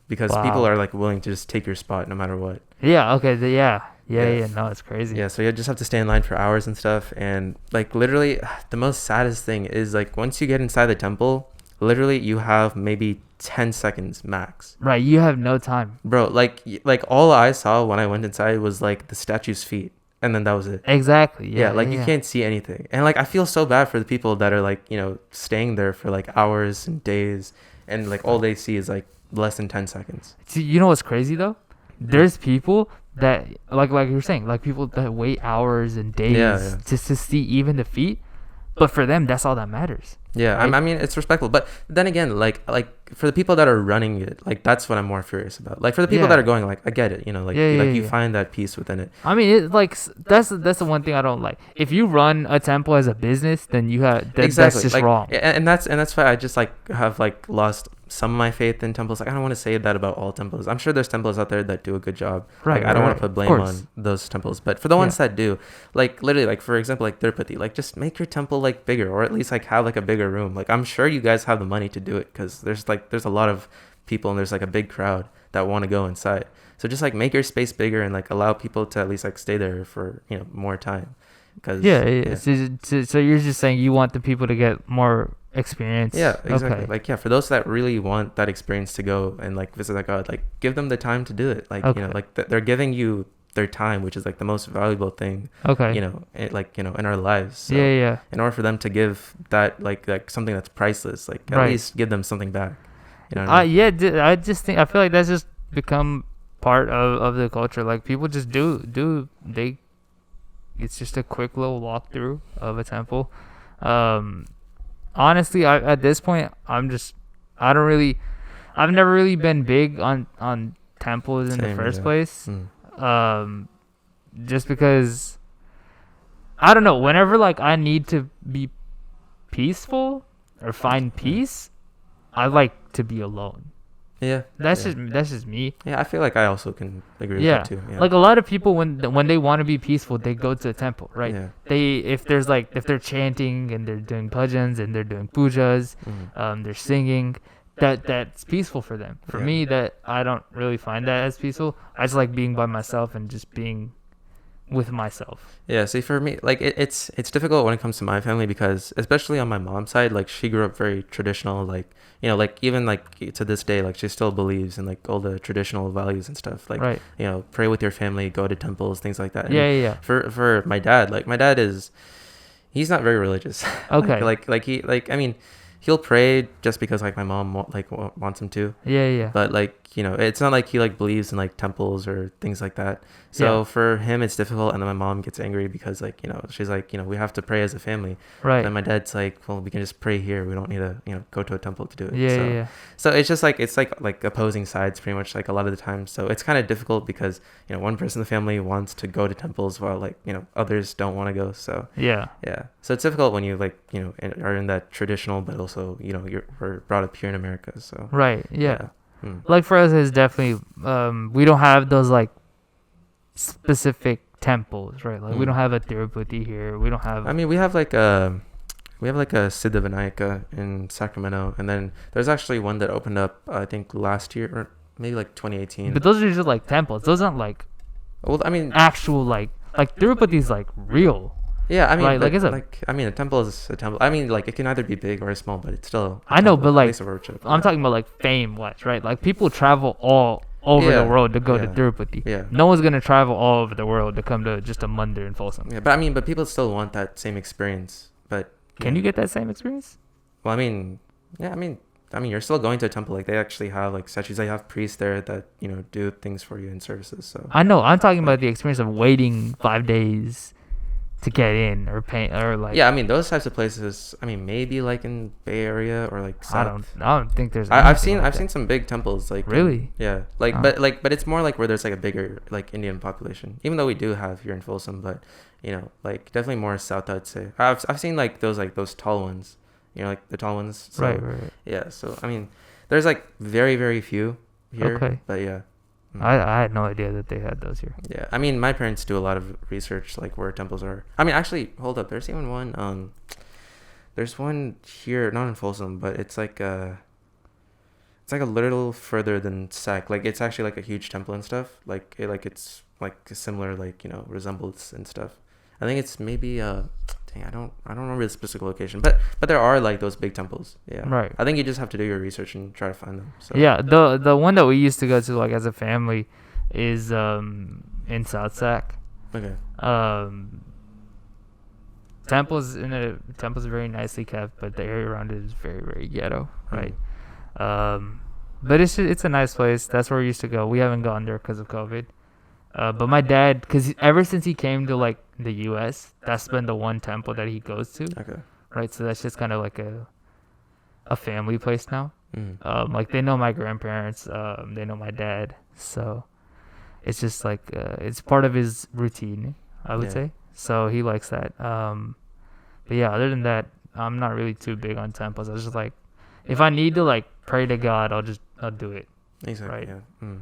S2: because people are like willing to just take your spot no matter what.
S1: Yeah. Okay. Yeah. No, it's crazy.
S2: Yeah, so you just have to stay in line for hours and stuff, and like literally the most saddest thing is like once you get inside the temple, literally you have maybe 10 seconds max.
S1: Right, you have no time,
S2: bro. Like all I saw when I went inside was like the statue's feet, and then that was it.
S1: Exactly.
S2: You can't see anything, and like I feel so bad for the people that are like staying there for like hours and days, and like all they see is like less than 10 seconds.
S1: See, you know what's crazy though? There's people that like you were saying, like people that wait hours and days just to see even the feet, but for them that's all that matters.
S2: Yeah, right? I mean it's respectful, but then again, like for the people that are running it, like that's what I'm more furious about. Like for the people that are going, like I get it, you find that peace within it.
S1: I mean, it like that's the one thing I don't like. If you run a temple as a business, then you have that's just like, wrong.
S2: And that's why I just like have like lost some of my faith in temples. Like I don't want to say that about all temples. I'm sure there's temples out there that do a good job. Right. Like, I don't want to put blame on those temples, but for the ones that do, like literally, like for example, like Tirupati, like just make your temple like bigger, or at least like have like a bigger room. Like I'm sure you guys have the money to do it, because there's a lot of people and there's like a big crowd that want to go inside. So just like make your space bigger and like allow people to at least like stay there for more time. Cause
S1: So you're just saying you want the people to get more experience.
S2: Yeah, exactly. Like for those that really want that experience to go and like visit that God, like give them the time to do it. Like they're giving you their time, which is like the most valuable thing. In our lives. So in order for them to give that like something that's priceless, like at least give them something back.
S1: I feel like that's just become part of the culture. Like people just it's just a quick little walkthrough of a temple. Honestly, at this point, I've never really been big on temples in the first place. Just because I don't know. Whenever like I need to be peaceful or find peace, I like to be alone.
S2: Yeah.
S1: That's just me.
S2: Yeah, I feel like I also can agree with that too. Yeah.
S1: Like a lot of people when they want to be peaceful, they go to a temple, right?
S2: Yeah.
S1: If they're chanting and they're doing bhajans and they're doing pujas, they're singing, that's peaceful for them. For me, that I don't really find that as peaceful. I just like being by myself and just being with myself.
S2: Yeah, see, for me, like it's difficult when it comes to my family because especially on my mom's side, like she grew up very traditional, like like even like to this day, like she still believes in like all the traditional values and stuff, like
S1: right.
S2: Pray with your family, go to temples, things like that.
S1: Yeah.
S2: For my dad, like my dad he's not very religious.
S1: Okay.
S2: I mean, he'll pray just because like my mom wants him to.
S1: Yeah.
S2: But like it's not like he like believes in like temples or things like that. So for him it's difficult, and then my mom gets angry because like she's like we have to pray as a family.
S1: Right.
S2: And my dad's like, well, we can just pray here. We don't need to go to a temple to do it.
S1: Yeah.
S2: So it's just like it's like opposing sides pretty much like a lot of the time. So it's kind of difficult because one person in the family wants to go to temples while like others don't want to go. So yeah. So it's difficult when you like are in that traditional, but also we're brought up here in America. So
S1: right. Yeah. Like for us, it's definitely we don't have those like specific temples, right? Like we don't have a Tirupati here. We don't have.
S2: I mean, we have like a Siddhavinayaka in Sacramento, and then there's actually one that opened up I think last year or maybe like 2018.
S1: But those are just like temples. Those aren't like.
S2: Well, I mean,
S1: actual like Tirupati's like real.
S2: Yeah, I mean,
S1: right? Like
S2: a temple is a temple. I mean, like it can either be big or small, but it's still.
S1: I know, but like I'm talking about like fame-wise, right? Like people travel all over the world to go to Tirupati. Yeah. No one's gonna travel all over the world to come to just a mandir in Folsom.
S2: Yeah, but people still want that same experience. But
S1: can you get that same experience?
S2: Well, I mean, you're still going to a temple. Like they actually have like statues. They have priests there that do things for you in services. So
S1: I know. I'm talking about the experience of waiting 5 days to get in or pay or like.
S2: Yeah, I mean those types of places. I mean maybe like in Bay Area or like South.
S1: I don't think there's.
S2: I've seen some big temples like.
S1: Really?
S2: But it's more like where there's like a bigger like Indian population. Even though we do have here in Folsom, but like definitely more south, I'd say. I've seen like those tall ones. Like the tall ones. So,
S1: right.
S2: Yeah. So I mean, there's like very very few here. Okay. But yeah.
S1: I had no idea that they had those here.
S2: Yeah, I mean, my parents do a lot of research, like where temples are. I mean, actually, hold up. There's even one. There's one here, not in Folsom, but it's like a little further than Sac. Like it's actually like a huge temple and stuff. It's like a similar resemblance and stuff. I think it's maybe I don't remember the specific location, but there are like those big temples. Yeah.
S1: Right.
S2: I think you just have to do your research and try to find them. So.
S1: Yeah. The one that we used to go to like as a family is in South Sac.
S2: Okay.
S1: Temple's very nicely kept, but the area around it is very very ghetto. Right. But it's a nice place. That's where we used to go. We haven't gone there because of COVID. But my dad, because ever since he came to like the U.S., that's been the one temple that he goes to.
S2: Okay.
S1: Right, so that's just kind of like a family place now. Like they know my grandparents, they know my dad, so it's just like it's part of his routine, I would say. So he likes that. But yeah, other than that, I'm not really too big on temples. I was just like, if I need to like pray to God, I'll do it.
S2: Exactly. Right? Yeah.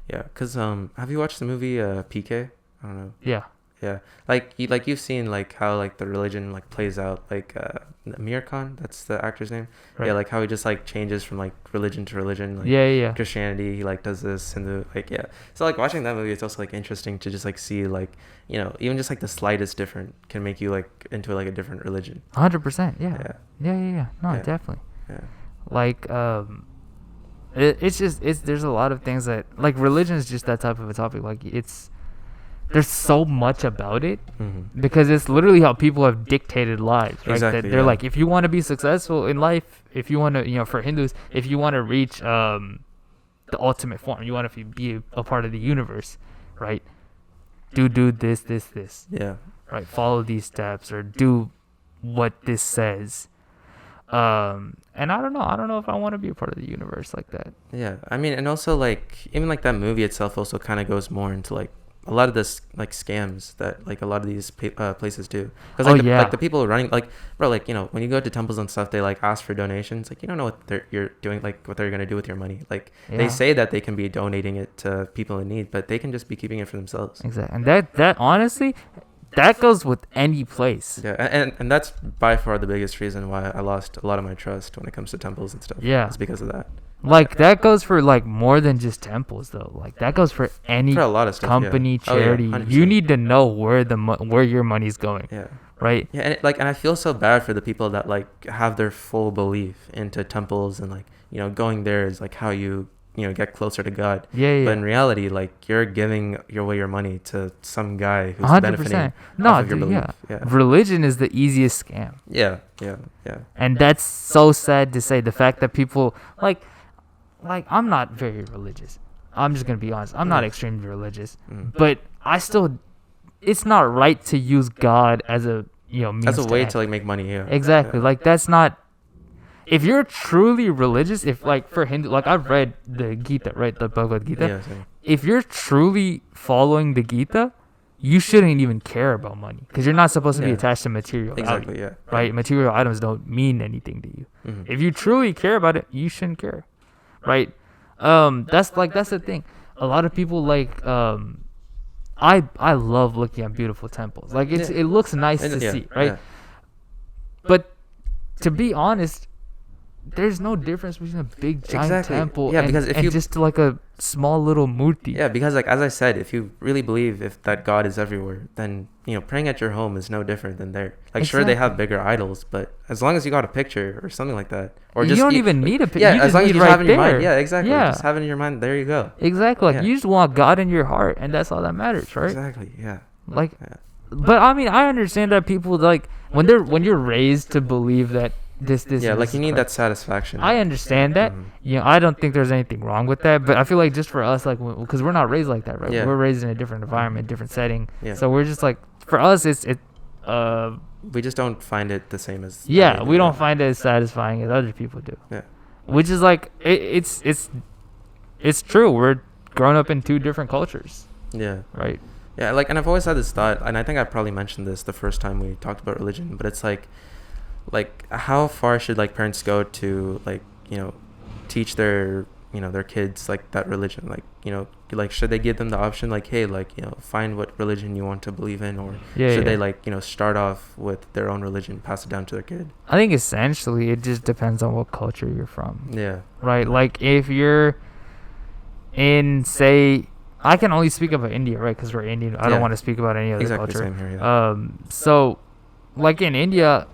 S2: Yeah, cause have you watched the movie PK? I don't know.
S1: Yeah.
S2: Yeah, you've seen like how like the religion like plays out, like Amir Khan, that's the actor's name. Right. Yeah, like how he just like changes from like religion to religion. Like,
S1: yeah.
S2: Christianity, he like does this and So like watching that movie, it's also like interesting to just like see like even just like the slightest different can make you like into like a different religion.
S1: 100%. Yeah. No, definitely.
S2: Yeah.
S1: Like it's there's a lot of things that like religion is just that type of a topic. Like there's so much about it because it's literally how people have dictated lives, right?
S2: Exactly,
S1: that they're like, if you want to be successful in life, if you want to, for Hindus, if you want to reach the ultimate form, you want to be a part of the universe, right? Do this.
S2: Yeah.
S1: Right. Follow these steps or do what this says. And I don't know if I want to be a part of the universe like that.
S2: Yeah. I mean, and also like even like that movie itself also kind of goes more into like a lot of this like scams that like a lot of these places do, because like like the people running, like, bro, like, you know, when you go to temples and stuff, they like ask for donations. Like, you don't know what you're doing, like what they're gonna do with your money. Like they say that they can be donating it to people in need, but they can just be keeping it for themselves.
S1: Exactly. And that honestly, that goes with any place.
S2: Yeah, and that's by far the biggest reason why I lost a lot of my trust when it comes to temples and stuff.
S1: Yeah,
S2: it's because of that.
S1: Like that goes for like more than just temples though. Like that goes for any
S2: for a lot of stuff,
S1: company, charity. You need to know where where your money's going.
S2: Yeah.
S1: Right.
S2: Yeah, and I feel so bad for the people that like have their full belief into temples, and like, you know, going there is like how you know, get closer to God. Yeah. But in reality, like, you're giving away your money to some guy who's 100%. Benefiting off of your belief. Yeah.
S1: Religion is the easiest scam.
S2: Yeah.
S1: And that's so sad to say. The fact that people like I'm not very religious. I'm just gonna be honest. I'm not extremely religious, but I still, it's not right to use God as a, you know, means
S2: as a way to like make money. Yeah.
S1: Exactly. Yeah. Like that's not. If you're truly religious, if like for Hindu, like I've read the Gita, right, the Bhagavad Gita.
S2: Yeah, same.
S1: If you're truly following the Gita, you shouldn't even care about money, because you're not supposed to be attached to material.
S2: Exactly.
S1: Items, right. Material items don't mean anything to you. Mm-hmm. If you truly care about it, you shouldn't care. Right. That's the thing. A lot of people like I love looking at beautiful temples. Like it looks nice to see, right? Yeah. But to be honest, there's no difference between a big giant temple and just like a small little murti.
S2: Yeah, because like as I said, if you really believe that God is everywhere, then, you know, praying at your home is no different than there. Like sure, they have bigger idols, but as long as you got a picture or something like that, or
S1: you
S2: just
S1: don't even need a picture.
S2: Yeah, as long as you have it in your mind. Yeah, exactly. Yeah. Just have it in your mind. There you go.
S1: Exactly. Like you just want God in your heart, and that's all that matters, right?
S2: Exactly. Yeah.
S1: Like, but I mean, I understand that people like when you're raised to believe that this
S2: like you need that satisfaction.
S1: I understand that. You know, I don't think there's anything wrong with that, but I feel like just for us, like, because we're not raised like that, right? We're raised in a different environment, different setting, so we're just like, for us,
S2: we just don't find it the same as
S1: we don't find it as satisfying as other people do. Which is like it's true. We're grown up in two different cultures. Right.
S2: Like, and I've always had this thought, and I think I probably mentioned this the first time we talked about religion, but it's like how far should like parents go to, like, you know, teach their, you know, their kids like that religion? Like, you know, like should they give them the option, like, hey, like, you know, find what religion you want to believe in, or should they, like, you know, start off with their own religion, pass it down to their kid?
S1: I think essentially it just depends on what culture you're from. Right. Like if you're in, say, I can only speak about India, right? Because we're Indian. I don't want to speak about any other culture.
S2: Same here,
S1: so like in India,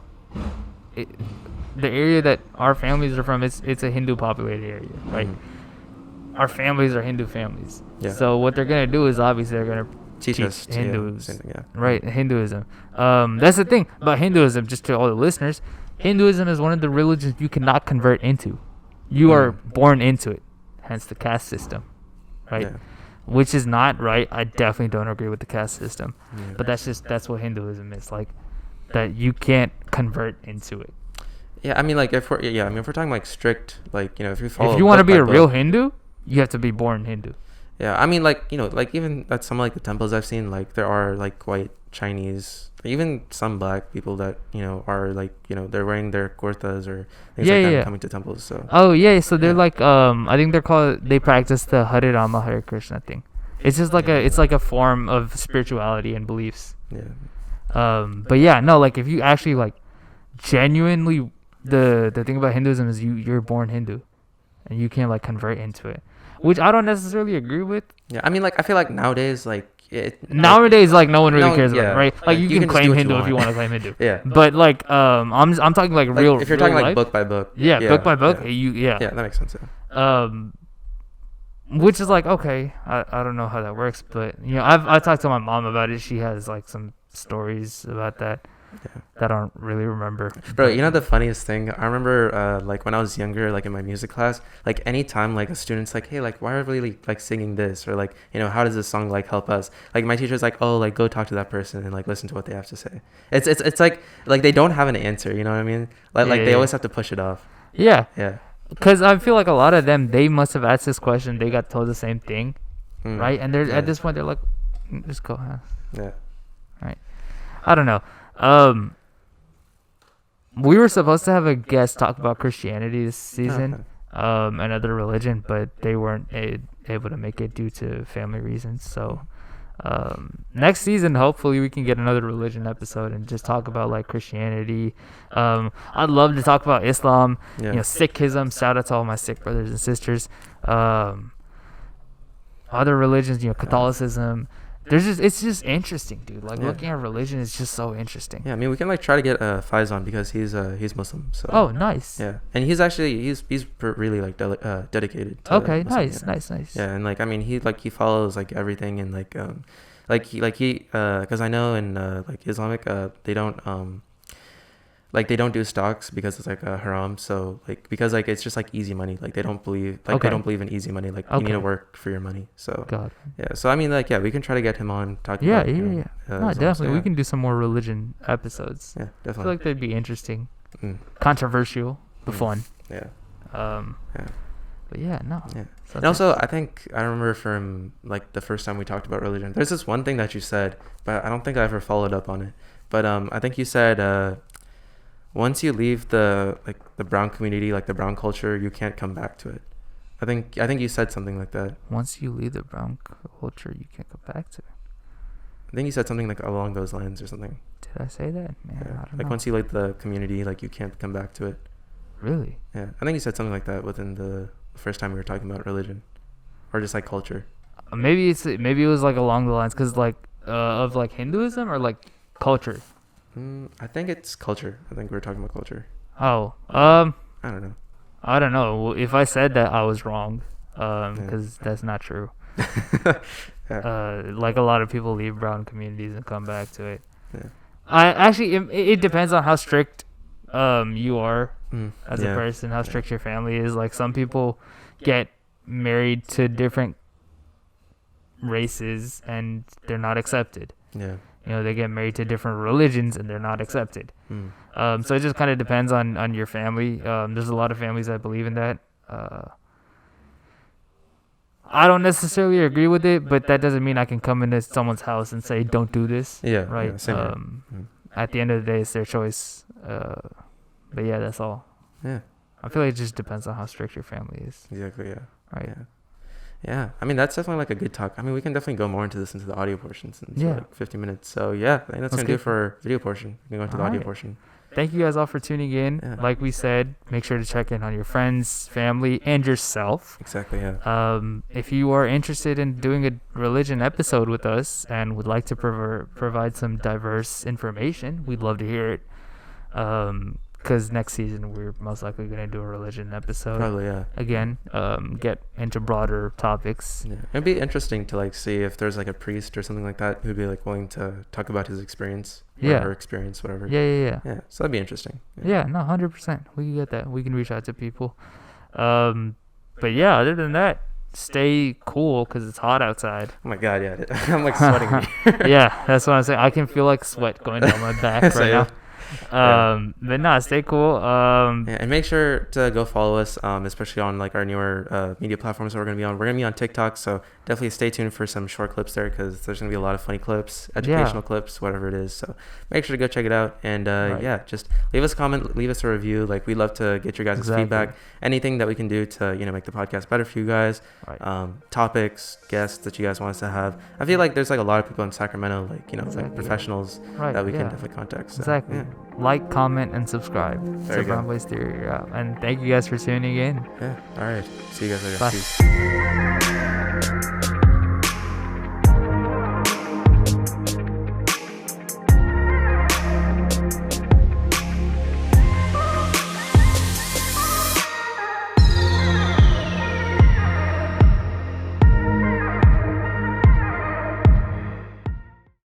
S1: the area that our families are from, it's a Hindu populated area, right? Our families are Hindu families. So what they're gonna do is obviously they're gonna teach us Hinduism, right? Hinduism. That's the thing about Hinduism. Just to all the listeners, Hinduism is one of the religions you cannot convert into. You are born into it, hence the caste system, right? Which is not right. I definitely don't agree with the caste system, but that's what Hinduism is like. That you can't convert into it.
S2: I mean, like if we're talking like strict, like, you know, if you
S1: want to be a real Hindu, you have to be born Hindu.
S2: I mean, like, you know, like even at some like the temples I've seen, like there are like white Chinese, even some black people that, you know, are like, you know, they're wearing their kurtas or things like that coming to temples. So
S1: so they're like I think they practice the Hare Rama Hare Krishna thing. It's just like it's like a form of spirituality and beliefs. But like if you actually like genuinely, the thing about Hinduism is you're born Hindu and you can't like convert into it, which I don't necessarily agree with.
S2: I mean, like I feel like nowadays like
S1: like no one really cares about it, right? Like you can claim Hindu if you want to claim Hindu. But like I'm talking like real,
S2: if you're talking like book by book.
S1: Book by book.
S2: That makes sense.
S1: Which is like, okay, I don't know how that works, but you know, I talked to my mom about it. She has like some stories about that that I don't really remember.
S2: Bro, you know the funniest thing? I remember like when I was younger, like in my music class, like anytime like a student's like, hey, like why are we like singing this, or like, you know, how does this song like help us? Like my teacher's like, oh, like go talk to that person and like listen to what they have to say. It's like they don't have an answer, you know what I mean? Like they always have to push it off. Because
S1: I feel like a lot of them, they must have asked this question, they got told the same thing, right? And they're at this point they're like, Just go ahead.
S2: Yeah.
S1: Right. I don't know. We were supposed to have a guest talk about Christianity this season, another religion, but they weren't able to make it due to family reasons. So next season, hopefully we can get another religion episode and just talk about like Christianity. I'd love to talk about Islam, Sikhism. Shout out to all my Sikh brothers and sisters. Other religions, Catholicism. It's just interesting, dude. Like looking at religion is just so interesting.
S2: Yeah, I mean we can like try to get Faiz on because he's Muslim. So.
S1: Oh, nice.
S2: Yeah, and he's really like dedicated. To
S1: okay,
S2: Muslim,
S1: nice.
S2: Yeah, and like I mean he follows like everything and like because I know in like Islamic they don't do stocks because it's like haram. So like because like it's just like easy money. Like they don't believe in easy money. Like you need to work for your money. So yeah. So I mean like we can try to get him on talking about
S1: no, definitely. So, we can do some more religion episodes.
S2: Yeah, definitely.
S1: I feel like they'd be interesting, controversial, but fun.
S2: Yeah.
S1: But yeah, no.
S2: Yeah. And also I think I remember from like the first time we talked about religion, there's this one thing that you said, but I don't think I ever followed up on it. But I think you said once you leave the brown community, like the brown culture, you can't come back to it. I think you said something like that.
S1: Once you leave the brown culture, you can't go back to it.
S2: I think you said something like along those lines or something.
S1: Did I say that? Man,
S2: yeah.
S1: I don't
S2: know. Once you leave the community, like you can't come back to it.
S1: Really?
S2: Yeah, I think you said something like that within the first time we were talking about religion, or just like culture.
S1: Maybe it was like along the lines because like of like Hinduism or like culture.
S2: I think it's culture. I think we were talking about culture.
S1: Oh,
S2: I don't know.
S1: Well, if I said that, I was wrong, because that's not true. Like a lot of people leave brown communities and come back to it. Yeah. It depends on how strict you are as a person, how strict your family is. Like some people get married to different races and they're not accepted.
S2: Yeah.
S1: They get married to different religions and they're not accepted. So it just kind of depends on your family. There's a lot of families that believe in that. I don't necessarily agree with it, but that doesn't mean I can come into someone's house and say, don't do this.
S2: Yeah.
S1: Right.
S2: Yeah,
S1: at the end of the day, it's their choice. But yeah, that's all.
S2: Yeah.
S1: I feel like it just depends on how strict your family is.
S2: Exactly. Yeah.
S1: Right.
S2: Yeah. Yeah, I mean that's definitely like a good talk. I mean we can definitely go more into the audio portion since like 50 minutes. So yeah, I think that's gonna do it for our video portion. We can go into the audio portion.
S1: Thank you guys all for tuning in. Yeah. Like we said, make sure to check in on your friends, family, and yourself.
S2: Exactly. Yeah.
S1: If you are interested in doing a religion episode with us and would like to provide some diverse information, we'd love to hear it. Because next season we're most likely going to do a religion episode.
S2: Probably, yeah.
S1: Again, get into broader topics.
S2: Yeah, it'd be interesting to like see if there's like a priest or something like that who'd be like willing to talk about his experience. Or her experience, whatever.
S1: Yeah.
S2: Yeah, so that'd be interesting.
S1: Yeah, no, 100%. We can get that. We can reach out to people. But yeah, other than that, stay cool because it's hot outside.
S2: Oh my god, yeah. I'm like sweating.
S1: Yeah, that's what I'm saying. I can feel like sweat going down my back right now. But no, stay cool.
S2: And make sure to go follow us, especially on like our newer media platforms that we're gonna be on. We're gonna be on TikTok, so definitely stay tuned for some short clips there because there's gonna be a lot of funny clips, educational clips, whatever it is. So make sure to go check it out. And just leave us a comment, leave us a review. Like we'd love to get your guys' feedback. Anything that we can do to make the podcast better for you guys. Topics, guests that you guys want us to have. I feel like there's like a lot of people in Sacramento, like like professionals that we can definitely contact. So,
S1: exactly. Yeah. Like, comment, and subscribe to Brown Boys Theory. And thank you guys for tuning in.
S2: Yeah. All right. See you guys later.
S1: Bye. Peace.